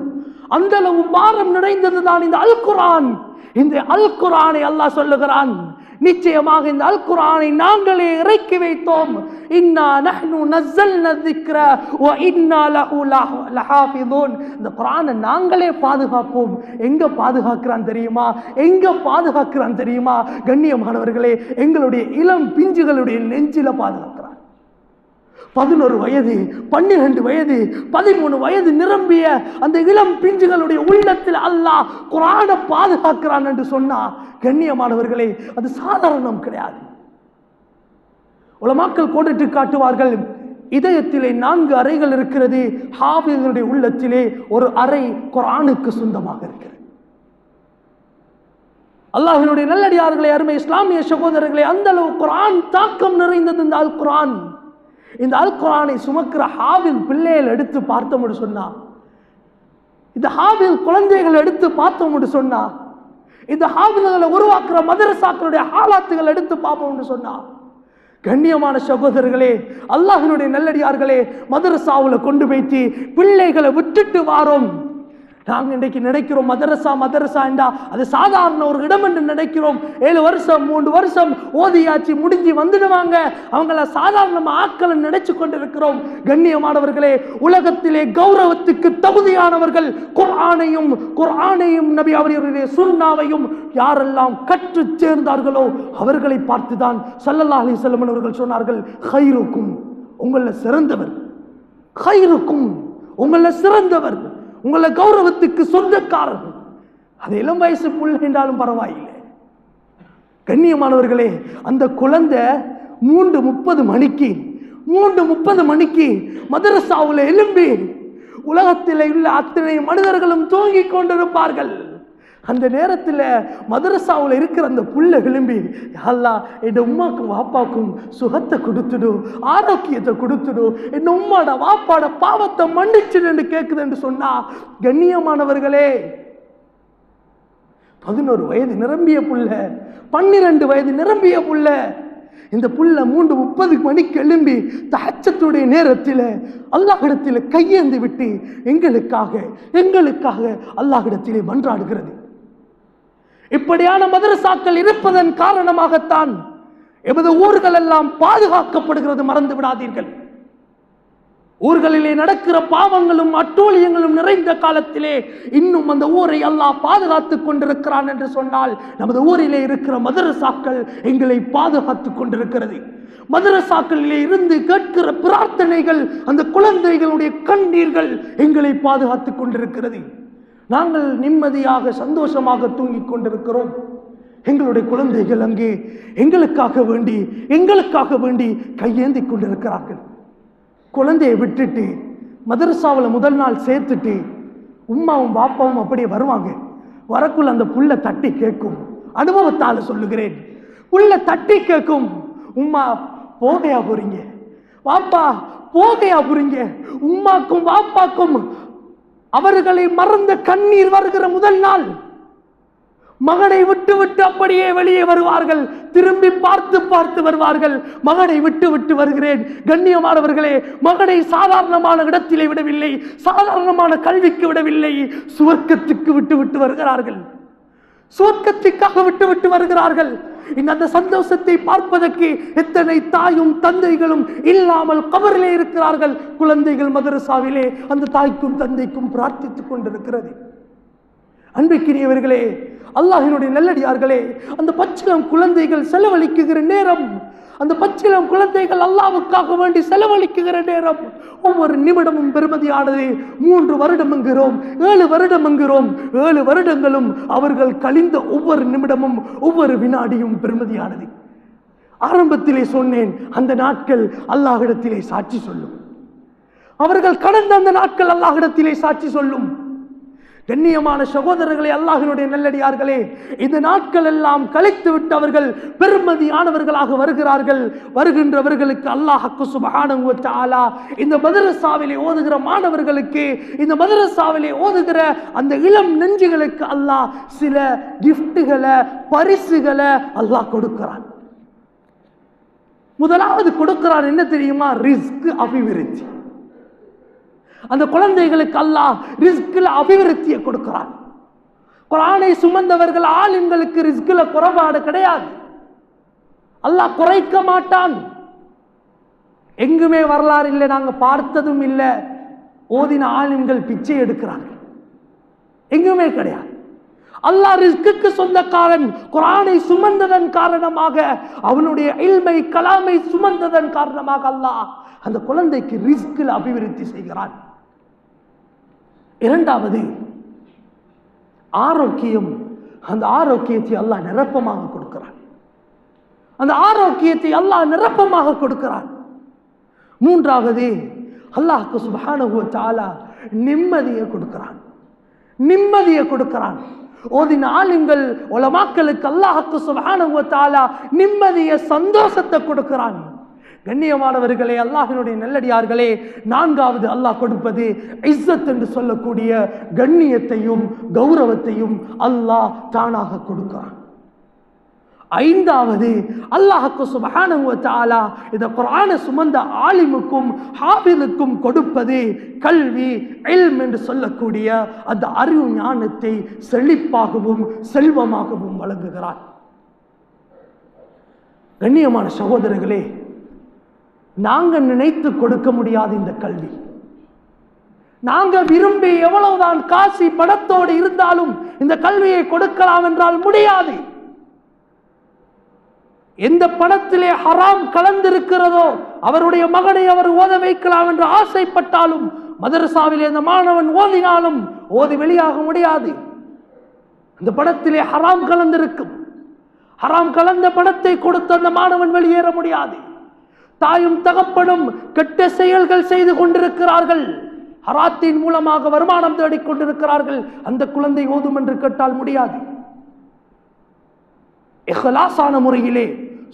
அந்த அளவு பாரம் நிறைந்ததுதான் இந்த அல் குர்ஆன். இந்த அல் குர்ஆனை அல்லாஹ் சொல்லுகிறான், நிச்சயமாக இந்த அல் குர்ஆனை நாங்களே இறக்கி வைத்தோம். இன்னா நஹ்னு நஸல்னா ذிக்ர வ இன்னா லஹு லஹாஃபிதூன். இந்த குர்ஆனை நாங்களே பாதுகாப்போம். எங்க பாதுகாக்கிறான் தெரியுமா? கண்ணியமானவர்களே, எங்களுடைய இளம் பிஞ்சுகளுடைய நெஞ்சில பாதுகாக்கிறான். 11 வயது, 12 வயது, 13 வயது நிரம்பிய அந்த இளம் பிஞ்சுகளுடைய உள்ளத்தில் அல்லாஹ் குர்ஆனை பாதுகாக்கிறான் என்று சொன்னா, கண்ணியமானவர்களே, அது சாதாரணம் கிடையாது. உலமாக்கள் கோடிட்டு காட்டுவார்கள், இதயத்திலே 4 அறைகள் இருக்கிறது. ஹாஃபிஸுடைய உள்ளத்திலே ஒரு அறை குர்ஆனுக்கு சொந்தமாக இருக்கிறது. அல்லாஹ்வினுடைய நல்லடியார்களே, அருமை இஸ்லாமிய சகோதரர்களே, அந்த அளவு குர்ஆன் தாக்கம் நிறைந்தது இந்த அல் குர்ஆன். இந்த அல் குர்ஆனை சுமக்கிற ஹாஃபிஸ் பிள்ளைகள் எடுத்து பார்த்தோம்னு சொன்னா, இந்த ஹாஃபிஸ் குழந்தைகள் எடுத்து பார்த்தோம்னு சொன்னா, இந்த ஹாஃபிஸ்களை உருவாக்குற மதரசாக்களுடைய ஹாலாத்துகள் எடுத்து பார்ப்போம்னு சொன்னா, கண்ணியமான சகோதரர்களே, அல்லாஹ்வினுடைய நல்லடியார்களே, மதரசாவுல கொண்டு போய்த்து பிள்ளைகளை விட்டுட்டு வாரோம். நாங்கள் இன்றைக்கு நினைக்கிறோம் மதரசா என்றா அது சாதாரண ஒரு இடம் என்று நினைக்கிறோம். 7 வருஷம் 3 வருஷம் ஓதியாச்சு முடிஞ்சு வந்துடுவாங்க, அவங்கள சாதாரண ஆட்களை நினைச்சு கொண்டிருக்கிறோம். கண்ணியமானவர்களே, உலகத்திலே கௌரவத்துக்கு தகுதியானவர்கள் குர்ஆனையும் நபி அவர்களுடைய சுன்னாவையும் யாரெல்லாம் கற்று சேர்ந்தார்களோ அவர்களை பார்த்துதான் ஸல்லல்லாஹு அலைஹி வஸல்லம் அவர்கள் சொன்னார்கள், கைருக்கும், உங்கள சிறந்தவர், உங்களை கௌரவத்துக்கு சொந்தக்காரர்கள். அது இளம் வயசு புள்ள என்றாலும் பரவாயில்லை. கண்ணியமானவர்களே, அந்த குழந்தை 3:30 மணிக்கு மதரசாவுல எழும்பி உலகத்தில் உள்ள அத்தனை மனிதர்களும் தூங்கிக் கொண்டிருப்பார்கள். அந்த நேரத்தில் மதரசாவில் இருக்கிற அந்த புள்ள எழும்பி, அல்லாஹ் என் உம்மாக்கும் வாப்பாக்கும் சுகத்தை கொடுத்துடு, ஆரோக்கியத்தை கொடுத்துடு, என் உம்மாட வாப்பாட பாவத்தை மன்னிச்சுடு என்று கேட்குது என்று சொன்னா, கண்ணியமானவர்களே, 11 வயது நிரம்பிய புள்ள, 12 வயது நிரம்பிய புள்ள. இந்த புள்ள 3:30 மணிக்கு எழும்பி தஹஜ்ஜுடைய நேரத்தில் அல்லாஹ்விடத்தில் கையேந்தி விட்டு எங்களுக்காக அல்லாஹ்விடத்திலே மன்றாடுகிறது. இப்படியான மதரசாக்கள் இருப்பதன் காரணமாகத்தான் எமது ஊர்கள் எல்லாம் பாதுகாக்கப்படுகிறது. மறந்து விடாதீர்கள். ஊர்களிலே நடக்கிற பாவங்களும் அட்டூழியங்களும் நிறைந்த காலத்திலே இன்னும் அந்த ஊரை அல்லாஹ் பாதுகாத்துக் கொண்டிருக்கிறான் என்று சொன்னால் நமது ஊரிலே இருக்கிற மதரசாக்கள் எங்களை பாதுகாத்துக் கொண்டிருக்கிறது. மதரசாக்களிலே இருந்து கேட்கிற பிரார்த்தனைகள், அந்த குழந்தைகளுடைய கண்ணீர்கள் எங்களை பாதுகாத்துக் கொண்டிருக்கிறது. நாங்கள் நிம்மதியாக சந்தோஷமாக தூங்கிக் கொண்டிருக்கிறோம். எங்களுடைய குழந்தைகள் அங்கே எங்களுக்காக வேண்டி கையேந்தி கொண்டிருக்கிறார்கள். குழந்தையை விட்டுட்டு மதரசாவில் முதல் நாள் சேர்த்துட்டு உம்மாவும் பாப்பாவும் அப்படியே வருவாங்க. வரக்குள்ள அந்த புள்ள தட்டி கேட்கும். அனுபவத்தால் சொல்லுகிறேன். புள்ள தட்டி கேட்கும், உம்மா போகையா போறீங்க, பாப்பா போகையா போறீங்க. உம்மாக்கும் பாப்பாக்கும் அவர்களை மறந்த கண்ணீர் வருகிற முதல் நாள் மகனை விட்டு விட்டு அப்படியே வெளியே வருவார்கள். திரும்பி பார்த்து வருவார்கள். மகனை விட்டு வருகிறேன். கண்ணியமானவர்களே, மகனை சாதாரணமான இடத்திலே விடவில்லை, சாதாரணமான கல்விக்கு விடவில்லை, சுவர்க்கத்துக்கு விட்டு வருகிறார்கள். சுவர்க்கத்துக்காக விட்டு வருகிறார்கள். அந்த சந்தோஷத்தை பார்ப்பதற்கு எத்தனை தாயும் தந்தைகளும் இல்லாமல் கபரிலே இருக்கிறார்கள். குழந்தைகள் மதரசாவிலே அந்த தாய்க்கும் தந்தைக்கும் பிரார்த்தித்துக் கொண்டிருக்கிறது. அன்பிற்கினியவர்களே, அல்லாஹ்வினுடைய நல்லடியார்களே, அந்த பச்சிளம் குழந்தைகள் செலவழிக்குகிற நேரம், அந்த பச்சிளம் குழந்தைகள் அல்லாஹ்வுக்காக வேண்டி செலவழிக்குகிற நேரம் ஒவ்வொரு நிமிடமும் பெருமதியானது. 3 வருடம் என்கிறோம், 7 வருடம் என்கிறோம். 7 வருடங்களும் அவர்கள் கழிந்த ஒவ்வொரு நிமிடமும் ஒவ்வொரு வினாடியும் பெருமதியானது. ஆரம்பத்திலே சொன்னேன், அந்த நாட்கள் அல்லாஹ்விடத்திலே சாட்சி சொல்லும். அவர்கள் கடந்த அந்த நாட்கள் அல்லாஹ்விடத்திலே சாட்சி சொல்லும். கண்ணியமான சகோதரர்களே, அல்லாஹ்வினுடைய நல்லடியார்களே, இந்த நாட்கள் எல்லாம் கழித்து விட்டு அவர்கள் பெருமதியானவர்களாக வருகிறார்கள். வருகின்றவர்களுக்கு அல்லாஹ் சுப்ஹானஹு வ தஆலா இந்த மதரசாவிலே ஓதுகிற மாணவர்களுக்கு, இந்த மதரசாவிலே ஓதுகிற அந்த இளம் நெஞ்சுகளுக்கு அல்லாஹ் சில கிஃப்ட்டுகளை, பரிசுகளை அல்லாஹ் கொடுக்கிறான். முதலாவது கொடுக்கிறான் என்ன தெரியுமா? ரிஸ்க், அபிவிருத்தி. அந்த குழந்தைகளுக்கு அல்லாஹ் ரிஸ்கில் அபிவிருத்தியை கொடுக்கிறான். குர்ஆனை சுமந்தவர்கள் ஆலிம்களுக்கு ரிஸ்கில் குறைபாடு கிடையாது. அல்லாஹ் குறைக்க மாட்டான். எங்குமே வரலாறு இல்லை, நாங்க பார்த்ததும் இல்லை ஓதின ஆலிம்கள் பிச்சை எடுக்கிறார்கள். எங்குமே கிடையாது. அல்லாஹ் ரிஸ்குக்கு சொந்தக்காரன். குர்ஆனை சுமந்ததன் காரணமாக, அவனுடைய இல்மை கலாமை சுமந்ததன் காரணமாக அல்லாஹ் அந்த குழந்தைக்கு ரிஸ்கில் அபிவிருத்தி செய்கிறான். இரண்டாவது ஆரோக்கியம். அந்த ஆரோக்கியத்தை அல்லாஹ் நிரப்பமாக கொடுக்கிறான். அந்த ஆரோக்கியத்தை அல்லாஹ் நிரப்பமாக கொடுக்கிறான். மூன்றாவது அல்லாஹ் சுப்ஹானஹு வ தஆலா நிம்மதியை கொடுக்கிறான். நிம்மதியை கொடுக்கிறான். ஓதின ஆலிம்கள் உலமாக்களுக்கு அல்லாஹ் சுப்ஹானஹு வ தஆலா நிம்மதியை, சந்தோஷத்தை கொடுக்கிறான். கண்ணியமானவர்களே, அல்லாஹ்வினுடைய நல்லடியார்களே, நான்காவது அல்லாஹ் கொடுப்பது இஸ்ஸத் என்று சொல்லக்கூடிய கண்ணியத்தையும் கௌரவத்தையும் அல்லாஹ் தானாக கொடுக்கிறான். ஐந்தாவது அல்லாஹ் சுப்ஹானஹு வ தஆலா இந்த குர்ஆனை சுமந்த ஆலிமுக்கும் ஹாஃபிலுக்கும் கொடுப்பது கல்வி, இல்ம் என்று சொல்லக்கூடிய அந்த அறிவு ஞானத்தை செழிப்பாகவும் செல்வமாகவும் வழங்குகிறான். கண்ணியமான சகோதரர்களே, நாங்க நினைத்து கொடுக்க முடியாது இந்த கல்வி. நாங்க விரும்பி எவ்வளவுதான் காசி பணத்தோடு இருந்தாலும் இந்த கல்வியை கொடுக்கலாம் என்றால் முடியாது. எந்த பணத்திலே ஹராம் கலந்திருக்கிறதோ அவருடைய மகனை அவர் ஓத வைக்கலாம் என்று ஆசைப்பட்டாலும், மதரசாவிலே அந்த மாணவன் ஓதினாலும் ஓதி வெளியாக முடியாது. அந்த பணத்திலே ஹராம் கலந்திருக்கும். ஹராம் கலந்த பணத்தை கொடுத்து அந்த மாணவன் வெளியேற முடியாது. தாயும் தகப்பனும் கெட்ட செயல்கள் செய்து கொண்டிருக்கிறார்கள். ஹராத்தின் மூலமாக வருமானம் தேடிக் கொண்டிருக்கிறார்கள். அந்த குழந்தை ஓதும் என்று கேட்டால் முடியாது. இஹ்லாஸான முறையிலே,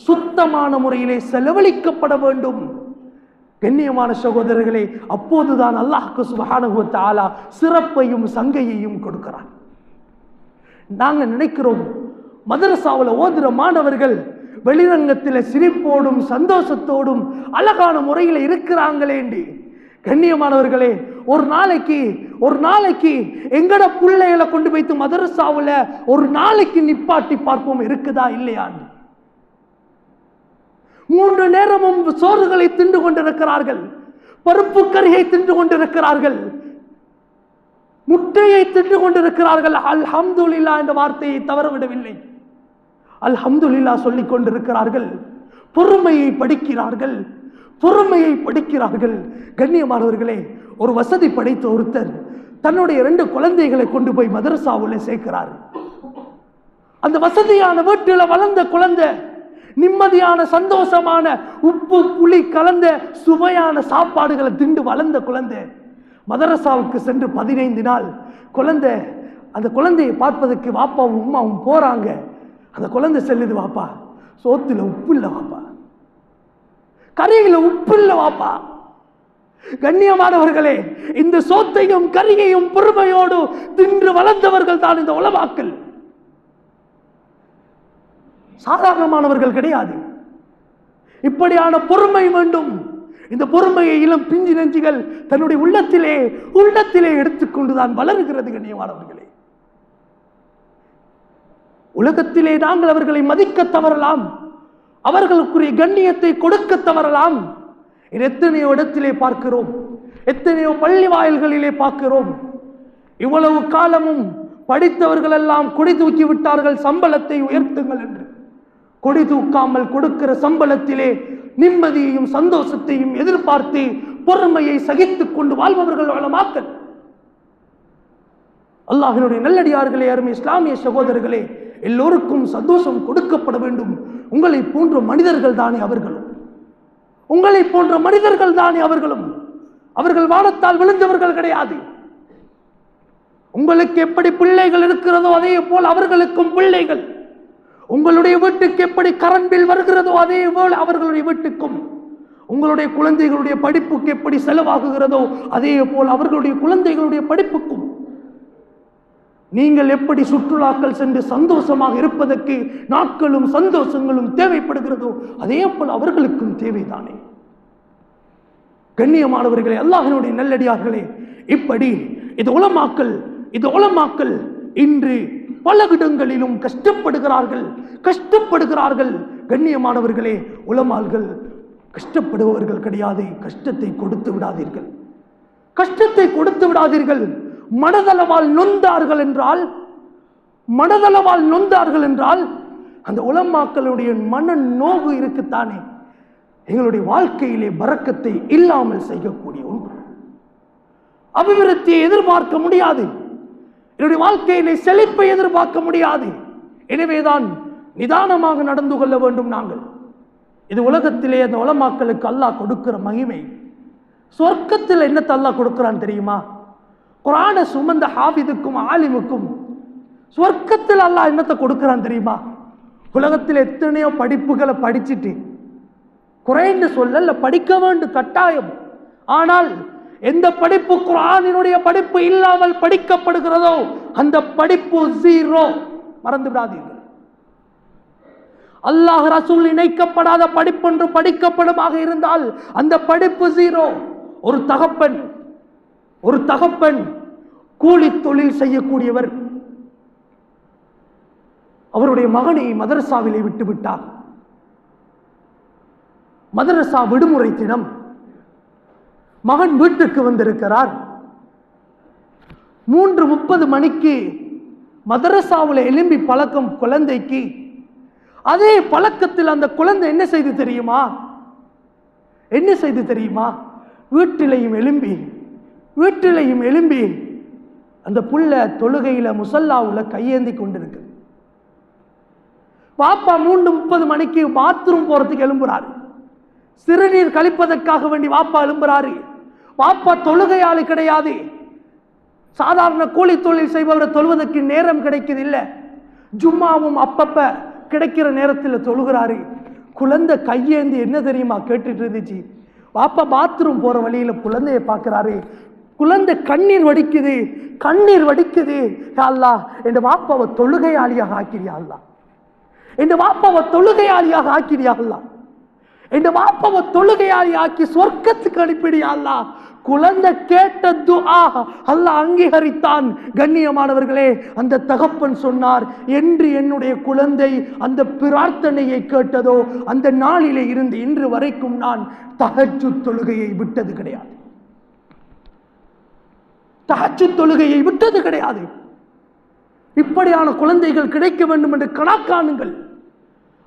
சுத்தமான முறையிலே செலவழிக்கப்பட வேண்டும். கண்ணியமான சகோதரர்களே, அப்போதுதான் அல்லாஹ் சுப்ஹானஹு வ தஆலா சிறப்பையும் சங்கையையும் கொடுக்கிறான். நாங்க நினைக்கிறோம் மதரசாவில் ஓதுற மாணவர்கள் வெளிரங்கத்தில் சிரிப்போடும் சந்தோஷத்தோடும் அழகான முறையில் இருக்கிறாங்களே. கண்ணியமானவர்களே, ஒரு நாளைக்கு எங்கட பிள்ளைகளை கொண்டு வைத்து மதரசாவில் ஒரு நாளைக்கு நிப்பாட்டி பார்ப்போம், இருக்குதா இல்லையான்னு. 3 நேரமும் சோறுகளை தின்று கொண்டிருக்கிறார்கள், பருப்பு கறியை தின்று கொண்டிருக்கிறார்கள், முட்டையை தின்று கொண்டிருக்கிறார்கள். அல்ஹம்துலில்லாஹ் என்ற வார்த்தையை தவறவிடவில்லை. அல்ஹம்துலில்லாஹ் சொல்லிக் கொண்டிருக்கிறார்கள். பொறுமையை படிக்கிறார்கள். கண்ணியமானவர்களே, ஒரு வசதி படைத்த ஒருத்தர் தன்னுடைய 2 குழந்தைகளை கொண்டு போய் மதரசாவுல சேர்க்கிறார். அந்த வசதியான வீட்டில் வளர்ந்த குழந்தை, நிம்மதியான சந்தோஷமான உப்பு புளி கலந்த சுவையான சாப்பாடுகளை திண்டு வளர்ந்த குழந்தை மதரசாவுக்கு சென்று 15 நாள் அந்த குழந்தையை பார்ப்பதற்கு வாப்பாவும் உம்மாவும் போறாங்க. அந்த குழந்தை செல்லுது, வாப்பா சோத்துல உப்பு இல்லை, வாப்பா கறியில உப்பு இல்லை, வாப்பா. கண்ணியமானவர்களே, இந்த சோத்தையும் கறியையும் பொறுமையோடு தின்று வளர்ந்தவர்கள் தான் இந்த உலமாக்கள். சாதாரணமானவர்கள் கிடையாது. இப்படியான பொறுமை வேண்டும். இந்த பொறுமையை இளம் பிஞ்சு நெஞ்சுகள் தன்னுடைய உள்ளத்திலே எடுத்துக்கொண்டுதான் வளர்கிறது. கண்ணியமானவர்களே, உலகத்திலே நாங்கள் அவர்களை மதிக்க தவறலாம், அவர்களுக்குரிய கண்ணியத்தை கொடுக்க தவறலாம். எத்தனையோ இடத்திலே பார்க்கிறோம், எத்தனையோ பள்ளி வாயில்களிலே பார்க்கிறோம். இவ்வளவு காலமும் படித்தவர்கள் எல்லாம் கொடி தூக்கி விட்டார்கள், சம்பளத்தை உயர்த்துங்கள் என்று. கொடி தூக்காமல் கொடுக்கிற சம்பளத்திலே நிம்மதியையும் சந்தோஷத்தையும் எதிர்பார்த்து பொறுமையை சகித்துக் கொண்டு வாழ்பவர்கள் உலமாக்கள். அல்லாஹ்வினுடைய நல்லடியார்களே, அருமை இஸ்லாமிய சகோதரர்களே, எல்லோருக்கும் சந்தோஷம் கொடுக்கப்பட வேண்டும். உங்களை போன்ற மனிதர்கள் தானே அவர்களும். அவர்கள் வானத்தால் விழுந்தவர்கள் கிடையாது. உங்களுக்கு எப்படி பிள்ளைகள் இருக்கிறதோ அதே போல் அவர்களுக்கும் பிள்ளைகள். உங்களுடைய வீட்டுக்கு எப்படி கரண்ட் பில் வருகிறதோ அதே போல் அவர்களுடைய வீட்டுக்கும். உங்களுடைய குழந்தைகளுடைய படிப்புக்கு எப்படி செலவாகுகிறதோ அதே போல் அவர்களுடைய குழந்தைகளுடைய படிப்புக்கும். நீங்கள் எப்படி சுற்றுலாக்கள் சென்று சந்தோஷமாக இருப்பதற்கு நாட்களும் சந்தோஷங்களும் தேவைப்படுகிறதோ அதே போல் அவர்களுக்கும் தேவைதானே. கண்ணியமானவர்களே, அல்லாஹ்வினுடைய நல்லடியார்களே, இப்படி இது உலமாக்கள் இன்று பல இடங்களிலும் கஷ்டப்படுகிறார்கள். கண்ணியமானவர்களே, உலமாக்கள் கஷ்டப்படுபவர்கள் கிடையாது. கஷ்டத்தை கொடுத்து விடாதீர்கள். மனதளவால் நொந்தார்கள் என்றால் அந்த உலமாக்களுடைய மன நோவு இருக்குத்தானே எங்களுடைய வாழ்க்கையிலே பரக்கத்தை இல்லாமல் செய்யக்கூடிய ஒன்று. அபிவிருத்தியை எதிர்பார்க்க முடியாது, என்னுடைய வாழ்க்கையிலே செழிப்பை எதிர்பார்க்க முடியாது. எனவேதான் நிதானமாக நடந்து கொள்ள வேண்டும் நாங்கள். இது உலகத்திலே அந்த உலமாக்களுக்கு அல்லாஹ் கொடுக்கிற மகிமை. சொர்க்கத்தில் என்னத்தை அல்லாஹ் கொடுக்கிறான் தெரியுமா? குர்ஆனை சுமந்த ஹாஃபிதுக்கும் ஆலிமுக்கும் சொர்க்கத்தில் அல்லாஹ் என்னத்தை கொடுக்கிறான் தெரியுமா? உலகத்தில் எத்தனையோ படிப்புகளை படிச்சுட்டு குறைன்னு சொல்லல, படிக்க வேண்டும் கட்டாயம். ஆனால் எந்த படிப்பு குர்ஆனினுடைய படிப்பு இல்லாமல் படிக்கப்படுகிறதோ அந்த படிப்பு 0. மறந்து விடாதீர்கள். அல்லாஹ் ரசூல் இணைக்கப்படாத படிப்பொன்று படிக்கப்படுமாக இருந்தால் அந்த படிப்பு 0. ஒரு தகப்பன் கூலி தொழில் செய்யக்கூடியவர் அவருடைய மகனை மதரசாவிலே விட்டுவிட்டார். மதரசா விடுமுறை தினம். மகன் வீட்டுக்கு வந்திருக்கிறார். 3:30 மணிக்கு மதரசாவில் எழும்பி பழக்கம் குழந்தைக்கு. அதே பழக்கத்தில் அந்த குழந்தை என்ன செய்து தெரியுமா? வீட்டிலையும் எழும்பி அந்த புள்ள தொழுகையில முசல்லாவுல கையேந்தி கொண்டிருக்கு. பாப்பா 3:30 மணிக்கு பாத்ரூம் போறதுக்கு எழும்புறாரு. சிறுநீர் கழிப்பதற்காக வேண்டி வாப்பா எழும்புறாரு. வாப்பா தொழுகையாளி கிடையாது. சாதாரண கூலி தொழில் செய்பவரை தொழுவதற்கு நேரம் கிடைக்குது இல்ல. ஜும்மாவும் அப்பப்ப கிடைக்கிற நேரத்தில் தொழுகிறாரு. குழந்தை கையேந்தி என்ன தெரியுமா கேட்டுட்டு இருந்துச்சு? வாப்பா பாத்ரூம் போற வழியில குழந்தைய பார்க்கிறாரு. குழந்தை கண்ணீர் வடிக்குது, கண்ணீர் வடிக்குது. யா அல்லாஹ், என் வாப்பாவை தொழுகையாளியாக ஆக்கிறியா அல்லாஹ், என் வாப்பாவை தொழுகையாளியாக ஆக்கிறியா அல்லாஹ், என் வாப்பாவை தொழுகையாளி ஆக்கி சொர்க்கத்துக்கு அனுப்பிடியா அல்லாஹ். குழந்தை கேட்ட துஆ அல்லாஹ் அங்கீகரித்தான். கண்ணியமானவர்களே, அந்த தகப்பன் சொன்னார், என்று என்னுடைய குழந்தை அந்த பிரார்த்தனையை கேட்டதோ அந்த நாளிலே இருந்து இன்று வரைக்கும் நான் தஹஜ்ஜுத் தொழுகையை விட்டது கிடையாது. தஹஜ்ஜுத் தொழுகையை விட்டது கிடையாது. இப்படியான குழந்தைகள் கிடைக்க வேண்டும் என்று கணக்கானுங்கள்,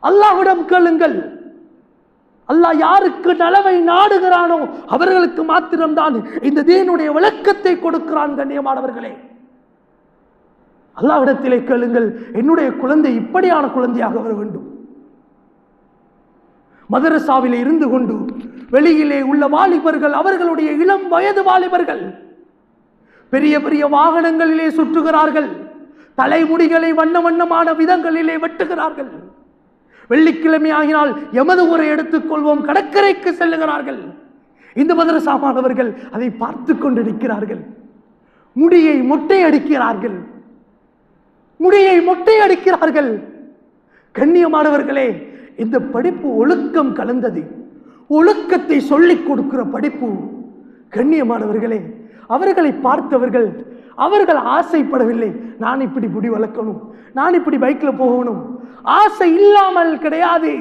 அல்லாஹ்விடம் கேளுங்கள். அல்லாஹ் யாருக்கு நலவை நாடுகிறானோ அவர்களுக்கு மாத்திரம்தான் இந்த தீனுடைய விளக்கத்தை கொடுக்கிறான். கண்ணியமானவர்களே, அல்லாஹ்விடத்திலே கேளுங்கள், என்னுடைய குழந்தை இப்படியான குழந்தையாக வர வேண்டும். மதரசாவிலே இருந்து கொண்டு வெளியிலே உள்ள வாலிபர்கள், அவர்களுடைய இளம் வயது வாலிபர்கள் பெரிய பெரிய வாகனங்களிலே சுற்றுகிறார்கள், தலைமுடிகளை வண்ண வண்ணமான விதங்களிலே வெட்டுகிறார்கள். வெள்ளிக்கிழமை ஆகினால் எமது ஊரை எடுத்துக்கொள்வோம், கடற்கரைக்கு செல்லுகிறார்கள். இந்த மதரசா மாணவர்கள் அதை பார்த்து கொண்டிருக்கிறார்கள். முடியை மொட்டை அடிக்கிறார்கள், முடியை மொட்டை அடிக்கிறார்கள். கண்ணியமானவர்களே, இந்த படிப்பு ஒழுக்கம் கலந்தது, ஒழுக்கத்தை சொல்லிக் கொடுக்கிற படிப்பு. கண்ணியமானவர்களே, அவர்களை பார்த்தவர்கள் அவர்கள் ஆசைப்படவில்லை, நான் இப்படி முடி வளர்க்கணும், நான் இப்படி பைக்ல போகணும். ஆசை இல்லாமல் கிடையாது.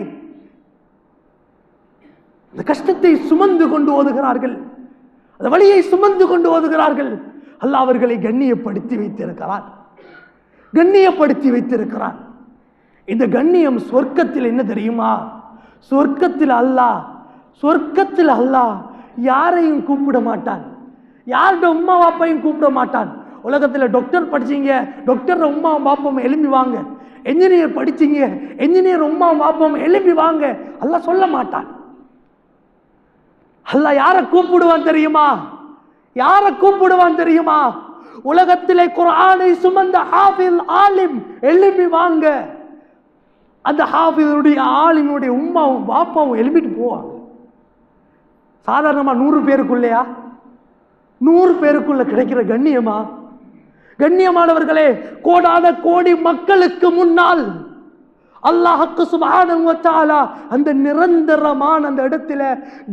அந்த கஷ்டத்தை சுமந்து கொண்டு ஓதுகிறார்கள், அந்த வழியை சுமந்து கொண்டு ஓதுகிறார்கள். அல்லாஹ் அவர்களை கண்ணியப்படுத்தி வைத்திருக்கிறார், கண்ணியப்படுத்தி வைத்திருக்கிறார். இந்த கண்ணியம் சொர்க்கத்தில் என்ன தெரியுமா? சொர்க்கத்தில் அல்லாஹ் யாரையும் கூப்பிட மாட்டான், யாரோட உம்மா பாப்பையும் கூப்பிட மாட்டான். உலகத்தில் டாக்டர் படிச்சீங்க, டாக்டர் உம்மா பாப்பம் எழுப்பி வாங்க. என்ஜினியர் படிச்சீங்க, என்ஜினியர் உம்மா பாப்பம் எழுப்பி வாங்க. அல்லாஹ் சொல்ல மாட்டான். அல்லாஹ் யாரை கூப்பிடுவான் தெரியுமா? யாரை கூப்பிடுவான் தெரியுமா? உலகத்திலே குர்ஆனை சுமந்த ஹாஃபில் ஆலிம் எழுப்பி வாங்க. அந்த ஹாஃபிலுடைய ஆலிமுடைய உம்மாவும் பாப்பாவும் எழுப்பிட்டு போவாங்க. சாதாரணமா 100 பேருக்குள்ளையா, 100 பேருக்குள்ள கிடைக்கிற கண்ணியமா? கண்ணியமானவர்களே, கோடான கோடி மக்களுக்கு முன்னால் அல்லாஹ் சுப்ஹானஹு வ தஆலா அந்த நிரந்தரமான அந்த இடத்துல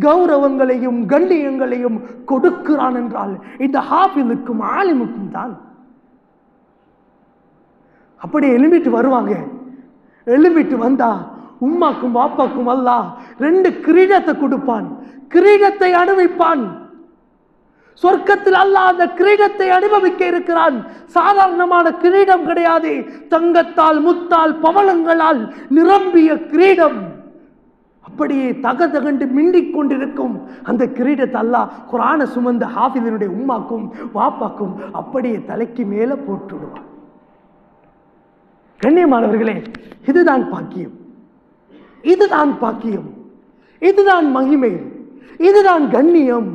கௌரவங்களையும் கண்ணியங்களையும் கொடுக்கிறான் என்றால் இந்த ஹாஃபிலுக்கும் ஆலிமுக்கும் தான். அப்படி எழும்பிட்டு வருவாங்க. எழும்பிட்டு வந்தா உம்மாக்கும் பாப்பாக்கும் அல்லாஹ் 2 கிரீடத்தை கொடுப்பான், கிரீடத்தை அனுபவிப்பான். சொர்க்கத்தில் அல்லாஹ் அந்த கிரீடத்தை அனுபவிக்க இருக்கிறான். சாதாரணமான கிரீடம் கிடையாது, தங்கத்தால் முத்தால் பவளங்களால் நிரம்பிய கிரீடம். அப்படியே தகதகண்டு மிண்டிக் கொண்டிருக்கும் அந்த கிரீடத்தை அல்லாஹ் குர்ஆனை சுமந்த ஹாஃபிலினுடைய உம்மாக்கும் வாப்பாக்கும் அப்படியே தலைக்கு மேல போட்டுடுவான். கண்ணியமானவர்களே, இதுதான் பாக்கியம், இதுதான் பாக்கியம், இதுதான் மகிமை, இதுதான் கண்ணியம்.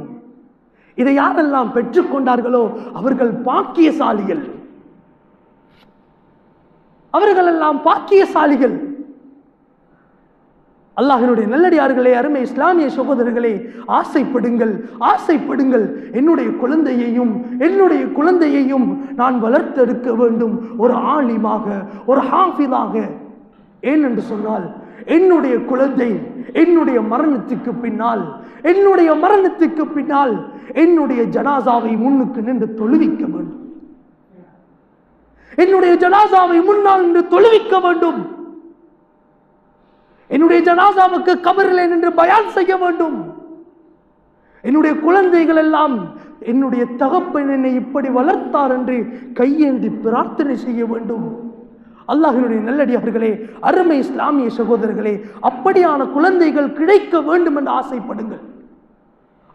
இதை யாரெல்லாம் பெற்றுக்கொண்டார்களோ அவர்கள் பாக்கியசாலிகள், அவர்கள் எல்லாம் பாக்கியசாலிகள். அல்லாஹ்வினுடைய நல்லடியார்களே, அருமை இஸ்லாமிய சகோதரர்களே, ஆசைப்படுங்கள், ஆசைப்படுங்கள். என்னுடைய குழந்தையையும் நான் வளர்த்தெடுக்க வேண்டும் ஒரு ஆலிமாக, ஒரு ஹாஃபிதாக. ஏனென்று சொன்னால் என்னுடைய குழந்தை என்னுடைய மரணத்துக்கு பின்னால் என்னுடைய ஜனாசாவை முன்னுக்கு நின்று தொழுவிக்க வேண்டும், என்னுடைய ஜனாசாவை முன்னால் நின்று தொழுவிக்க வேண்டும், என்னுடைய ஜனாசாவுக்கு கபரிலே நின்று பயான் செய்ய வேண்டும். என்னுடைய குழந்தைகள் எல்லாம் என்னுடைய தகப்பன் என்னை இப்படி வளர்த்தார் என்று கையேந்தி பிரார்த்தனை செய்ய வேண்டும். அல்லாஹ்வினுடைய நல்லடியார்களே, அருமை இஸ்லாமிய சகோதரர்களே, அப்படியான குழந்தைகள் கிடைக்க வேண்டும் என்று ஆசைப்படுங்கள்.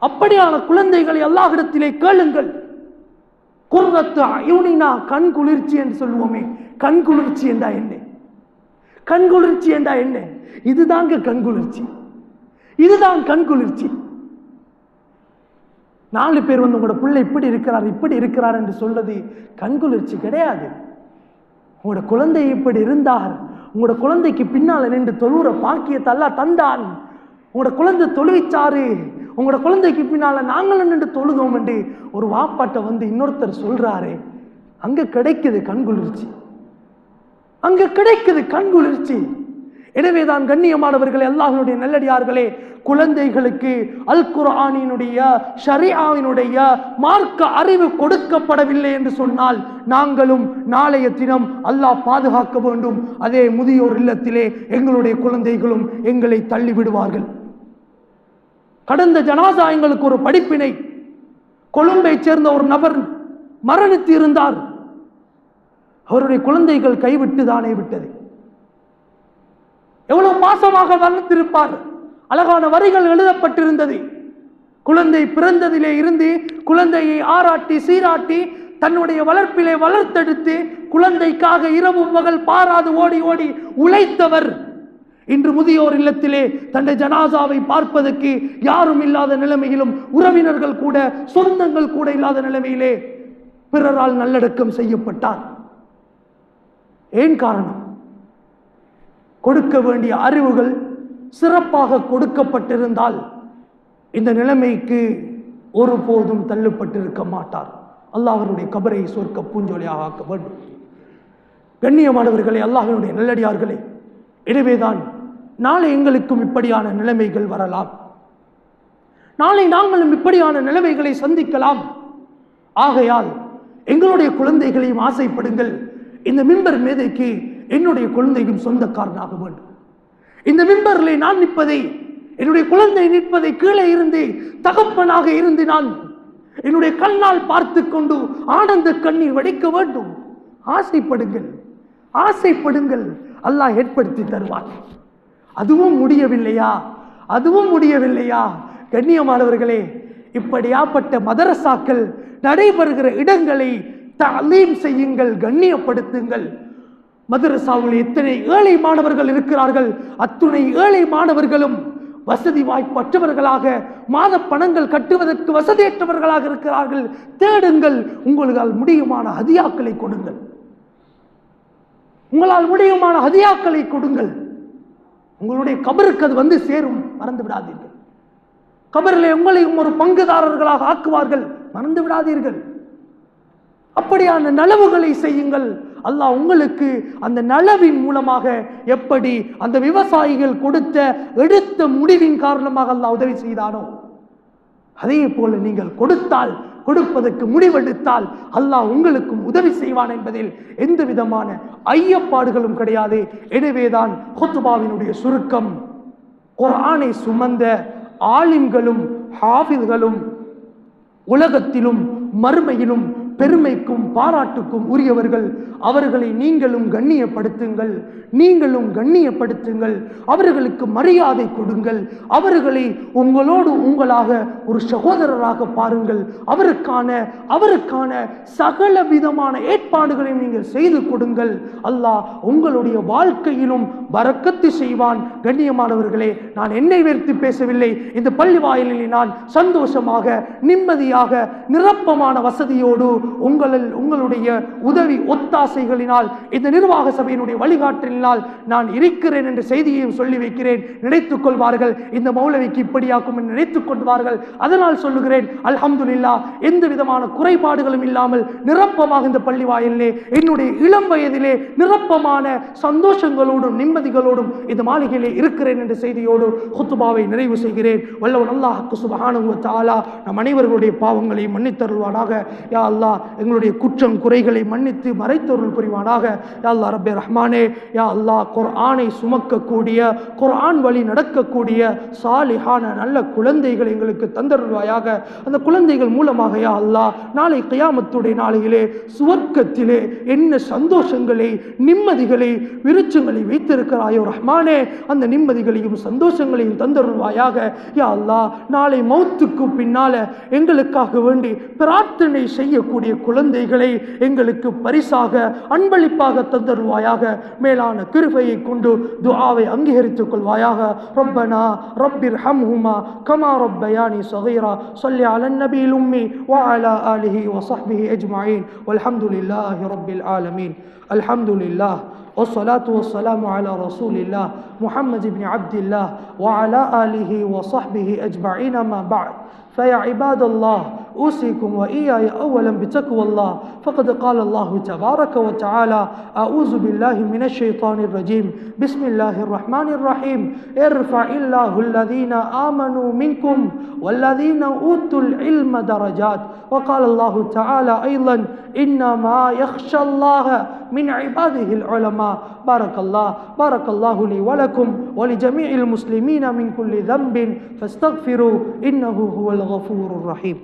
அப்படியான குழந்தைகளை அல்லாஹ்விடத்திலே கேளுங்கள். குர்ரத்து அயூனினா, கண் குளிர்ச்சி என்று சொல்லுவோமே, கண் குளிர்ச்சி என்றா என்ன? கண் குளிர்ச்சி என்றா என்ன? இதுதாங்க கண் குளிர்ச்சி, இதுதான் கண் குளிர்ச்சி. 4 பேர் வந்து உங்களோட பிள்ளை இப்படி இருக்கிறார் என்று சொல்றது கண் குளிர்ச்சி கிடையாது. உங்களோட குழந்தை இப்படி இருந்தார், உங்களோட குழந்தைக்கு பின்னால் நின்று தொழுற பாக்கியத்தை அல்லாஹ் தந்தான். உங்களோட குழந்தை தொழுவிச்சாரு, உங்களோட குழந்தைக்கு பின்னால நாங்களும் நின்று தொழுதோம் என்று ஒரு வாப்பாட்ட வந்து இன்னொருத்தர் சொல்றாரு. அங்க கிடைக்குது கண்குளிர்ச்சி, அங்க கிடைக்குது கண்குளிர்ச்சி. எனவேதான் கண்ணியமானவர்களே, அல்லாஹ்வுடைய நல்லடியார்களே, குழந்தைகளுக்கு அல் குர்ஆனினுடைய ஷரீஆவினுடைய மார்க்க அறிவு கொடுக்கப்படவில்லை என்று சொன்னால் நாங்களும் நாளைய தினம் அல்லாஹ் பாதுகாக்க வேண்டும். அதே முதியோர் இல்லத்திலே எங்களுடைய குழந்தைகளும் எங்களை தள்ளிவிடுவார்கள். கடந்த ஜனாசா எங்களுக்கு ஒரு படிப்பினை. கொழும்பை சேர்ந்த ஒரு நபர் மரணித்து இருந்தார். அவருடைய குழந்தைகள் கைவிட்டு தானே விட்டது. எவ்வளவு பாசமாக வளர்த்திருப்பார். அழகான வரிகள் எழுதப்பட்டிருந்தது. குழந்தை பிறந்ததிலே இருந்து குழந்தையை ஆராட்டி சீராட்டி தன்னுடைய வளர்ப்பிலே வளர்த்தெடுத்து குழந்தைக்காக இரவு பகல் பாராது ஓடி ஓடி உழைத்தவர் இன்று முதியோர் இல்லத்திலே தன்னுடைய ஜனாசாவை பார்ப்பதற்கு யாரும் இல்லாத நிலைமையிலும், உறவினர்கள் கூட சொந்தங்கள் கூட இல்லாத நிலைமையிலே பிறரால் நல்லடக்கம் செய்யப்பட்டார். ஏன் காரணம்? கொடுக்க வேண்டிய அறிவுகள் சிறப்பாக கொடுக்கப்பட்டிருந்தால் இந்த நிலைமைக்கு ஒருபோதும் தள்ளப்பட்டிருக்க மாட்டார். அல்லாஹ் அவருடைய கபரை சொர்க்க பூஞ்சொலியாக ஆக்க வேண்டும். கண்ணியமானவர்களே, அல்லாஹ்வினுடைய நல்லடியார்களே, எனவேதான் நாளை எங்களுக்கும் இப்படியான நிலைமைகள் வரலாம். நாளை நாங்களும் இப்படியான நிலைமைகளை சந்திக்கலாம். ஆகையால் எங்களுடைய குழந்தைகளையும் ஆசைப்படுங்கள். இந்த மிம்பர் மேதைக்கு என்னுடைய குழந்தையும் சொந்தக்காரனாக வேண்டும். இந்த மிம்பரிலே நான் நிற்பதை, என்னுடைய குழந்தை நிற்பதை கீழே இருந்து தகப்பனாக இருந்து நான் என்னுடைய கண்ணால் பார்த்து கொண்டு ஆனந்த கண்ணீர் வடிக்க வேண்டும். ஆசைப்படுங்கள், ஆசைப்படுங்கள். அல்லாஹ் ஏற்படுத்தி தருவார். அதுவும் முடியவில்லையா? அதுவும் முடியவில்லையா? கண்ணியமானவர்களே, இப்படியாப்பட்ட மதரசாக்கள் நடைபெறுகிற இடங்களை தலீம் செய்யுங்கள், கண்ணியப்படுத்துங்கள். மதரசாவில் எத்தனை ஏழை மாணவர்கள் இருக்கிறார்கள். அத்துணை ஏழை மாணவர்களும் வசதி வாய்ப்பற்றவர்களாக, மாத பணங்கள் கட்டுவதற்கு வசதியற்றவர்களாக இருக்கிறார்கள். தேடுங்கள். உங்களால் முடியுமான ஹதியாக்களை கொடுங்கள். உங்களால் முடியுமான ஹதியாக்களை கொடுங்கள். உங்களுடைய கபருக்கு அது வந்து சேரும், மறந்து விடாதீர்கள். கபரிலே உங்களையும் ஒரு பங்குதாரர்களாக ஆக்குவார்கள், மறந்து விடாதீர்கள். அப்படியான நலவுகளை செய்யுங்கள். அல்லாஹ் உங்களுக்கு அந்த நலவின் மூலமாக எப்படி அந்த விவசாயிகள் எடுத்த முடிவின் காரணமாக அல்லாஹ் உதவி செய்தானோ அதே போல நீங்கள் கொடுப்பதற்கு முடிவெடுத்தால் அல்லாஹ் உங்களுக்கும் உதவி செய்வான் என்பதில் எந்த விதமான ஐயப்பாடுகளும் கிடையாது. எனவேதான் குத்பாவினுடைய சுருக்கம், குர்ஆனை சுமந்த ஆலிம்களும் ஹாஃபிஸ்களும் உலகத்திலும் மறுமையிலும் பெருமைக்கும் பாராட்டுக்கும் உரியவர்கள். அவர்களை நீங்களும் கண்ணியப்படுத்துங்கள், நீங்களும் கண்ணியப்படுத்துங்கள். அவர்களுக்கு மரியாதை கொடுங்கள். அவர்களை உங்களோடு உங்களாக ஒரு சகோதரராக பாருங்கள். அவருக்கான சகல விதமான ஏற்பாடுகளையும் நீங்கள் செய்து கொடுங்கள். அல்லாஹ் உங்களுடைய வாழ்க்கையிலும் பரக்கத்து செய்வான். கண்ணியமானவர்களே, நான் என்னை வைத்து பேசவில்லை. இந்த பள்ளி வாயிலில் நான் சந்தோஷமாக, நிம்மதியாக, நிரப்பமான வசதியோடு உங்களுடைய உதவி ஒத்தாசைகளினால், இந்த நிர்வாக சபையினுடைய வழிகாட்டலினால் நான் இருக்கிறேன் என்ற செய்தியையும் சொல்லி வைக்கிறேன். நினைத்துக் கொள்வார்கள், இந்த மௌலவிக்கு இப்படியாக்கும் என்று நினைத்துக் கொள்வார்கள். அதனால் சொல்லுகிறேன், அல்ஹம்துலில்லாஹ், எந்த விதமான குறைபாடுகளும் இல்லாமல் நிரப்பமாக இந்த பள்ளி வாயிலே என்னுடைய இளம் வயதிலே நிரப்பமான சந்தோஷங்களோடும் நிம்மதிகளோடும் இந்த மாளிகையிலே இருக்கிறேன் என்ற செய்தியோடு குத்பாவை நிறைவு செய்கிறேன். வல்லவன் அல்லாஹ் சுப்ஹானஹு வ தஆலா நம் அனைவர்களுடைய பாவங்களை மன்னித்தருள்வானாக. யா அல்லாஹ், எங்களுடைய குற்றம் குறைகளை மன்னித்து மறைத்தருள் புரிவானாக. யா அல்லாஹ் ரப்பே ரஹ்மானே, யா அல்லாஹ், குர்ஆனை சுமக்கக்கூடிய, குர்ஆன் வழி நடக்கக்கூடிய சாலிஹான நல்ல குழந்தைகள் எங்களுக்கு தந்தருள்வாயாக. அந்த குழந்தைகள் மூலமாக யா அல்லாஹ் நாளை கியாமத்துடைய நாளையிலே சுவர்க்கத்திலே என்ன சந்தோஷங்களை, நிம்மதிகளை, விருட்சங்களை வைத்திருக்கிறாயோ ரஹ்மானே, அந்த நிம்மதிகளையும் சந்தோஷங்களையும் தந்தருள்வாயாக. யா அல்லாஹ், நாளை மௌத்துக்கு பின்னால எங்களுக்காக வேண்டி பிரார்த்தனை செய்யக்கூடிய குழந்தைகளை எங்களுக்கு பரிசாக, அன்பளிப்பாக தந்தருள்வாயாக. மேலான கிருபையை கொண்டு துஆவை அங்கீகரித்துக் கொள்வாயாக. ரப்பனா ரப்பிர்ஹம்ஹுமா கமா ரப்பயானி ஸகீரா. ஸல்லி அலன் நபியில் உம்மி வ அலா ஆலிஹி வ ஸஹ்பிஹி அஜ்மஈன். வல்ஹம்துலில்லாஹி ரப்பில் ஆலமீன். அல்ஹம்துலில்லாஹ் والصلاة والسلام على رسول الله محمد بن عبد الله وعلى آله وصحبه أجمعين ما بعد فيا عباد الله أوصيكم وإياي أولا بتقوى الله فقد قال الله تبارك وتعالى أعوذ بالله من الشيطان الرجيم بسم الله الرحمن الرحيم ارفع الله الذين آمنوا منكم والذين أوتوا العلم درجات وقال الله تعالى أيضا إنما يخشى الله من عباده العلماء بارك الله لي ولكم ولجميع المسلمين من كل ذنب فاستغفروا إنه هو الغفور الرحيم.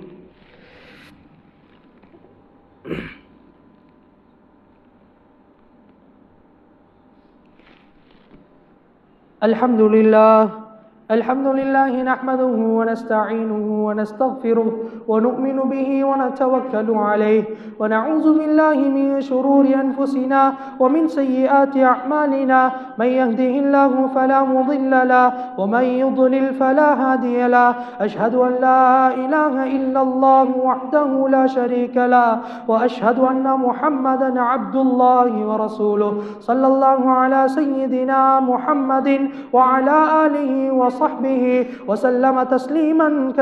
الحمد لله نحمده ونستعينه ونستغفره ونؤمن به ونتوكل عليه ونعوذ بالله من شرور أنفسنا ومن سيئات أعمالنا من يهده الله فلا مضل له ومن يضلل فلا هادي له أشهد أن لا إله إلا الله وحده لا شريك له وأشهد أن محمدا عبد الله ورسوله صلى الله على سيدنا محمد وعلى آله وصحبه وسلم تسليما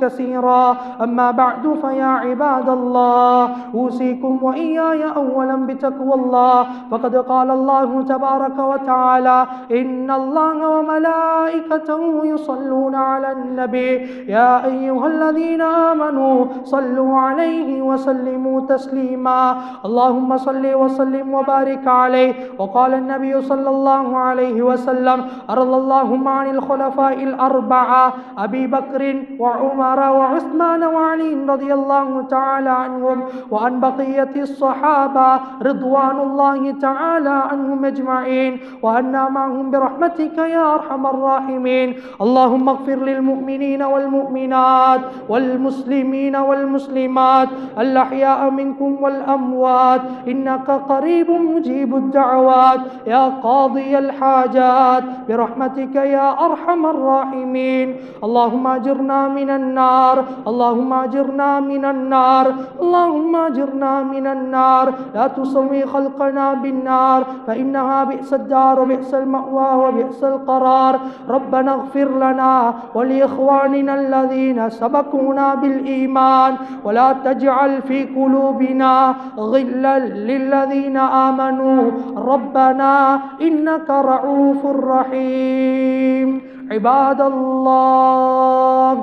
كثيرا أما بعد فيا عباد الله أوصيكم وإياي أولا بتقوى الله فقد قال الله تبارك وتعالى إن الله وملائكته يصلون على النبي يا أيها الذين آمنوا صلوا عليه وسلموا تسليما اللهم صل وسلم وبارك عليه وقال النبي صلى الله عليه وسلم أرضى اللهم عن الخلفاء الأربعة أبي بكر وعمر وعثمان وعلي رضي الله تعالى عنهم وعن بقية الصحابة رضوان الله تعالى عنهم أجمعين وأنا معهم برحمتك يا أرحم الراحمين اللهم اغفر للمؤمنين والمؤمنات والمسلمين والمسلمات الأحياء منكم والأموات إنك قريب مجيب الدعوات يا قاضي الحاجات برحمتك يا أرحم الراحمين اللهم أجرنا من النار اللهم أجرنا من النار اللهم أجرنا من النار لا تسوي خلقنا بالنار فإنها بئس الدار وبئس المأوى وبئس القرار ربنا اغفر لنا ولإخواننا الذين سبقونا بالإيمان ولا تجعل في قلوبنا غلا للذين آمنوا ربنا إنك رؤوف رحيم عباد الله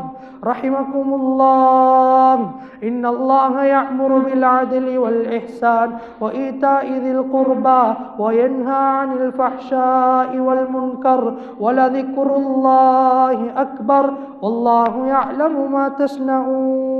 رحمكم الله إن الله يأمر بالعدل والإحسان وإيتاء ذي القربى وينهى عن الفحشاء والمنكر ولذكر الله أكبر والله يعلم ما تصنعون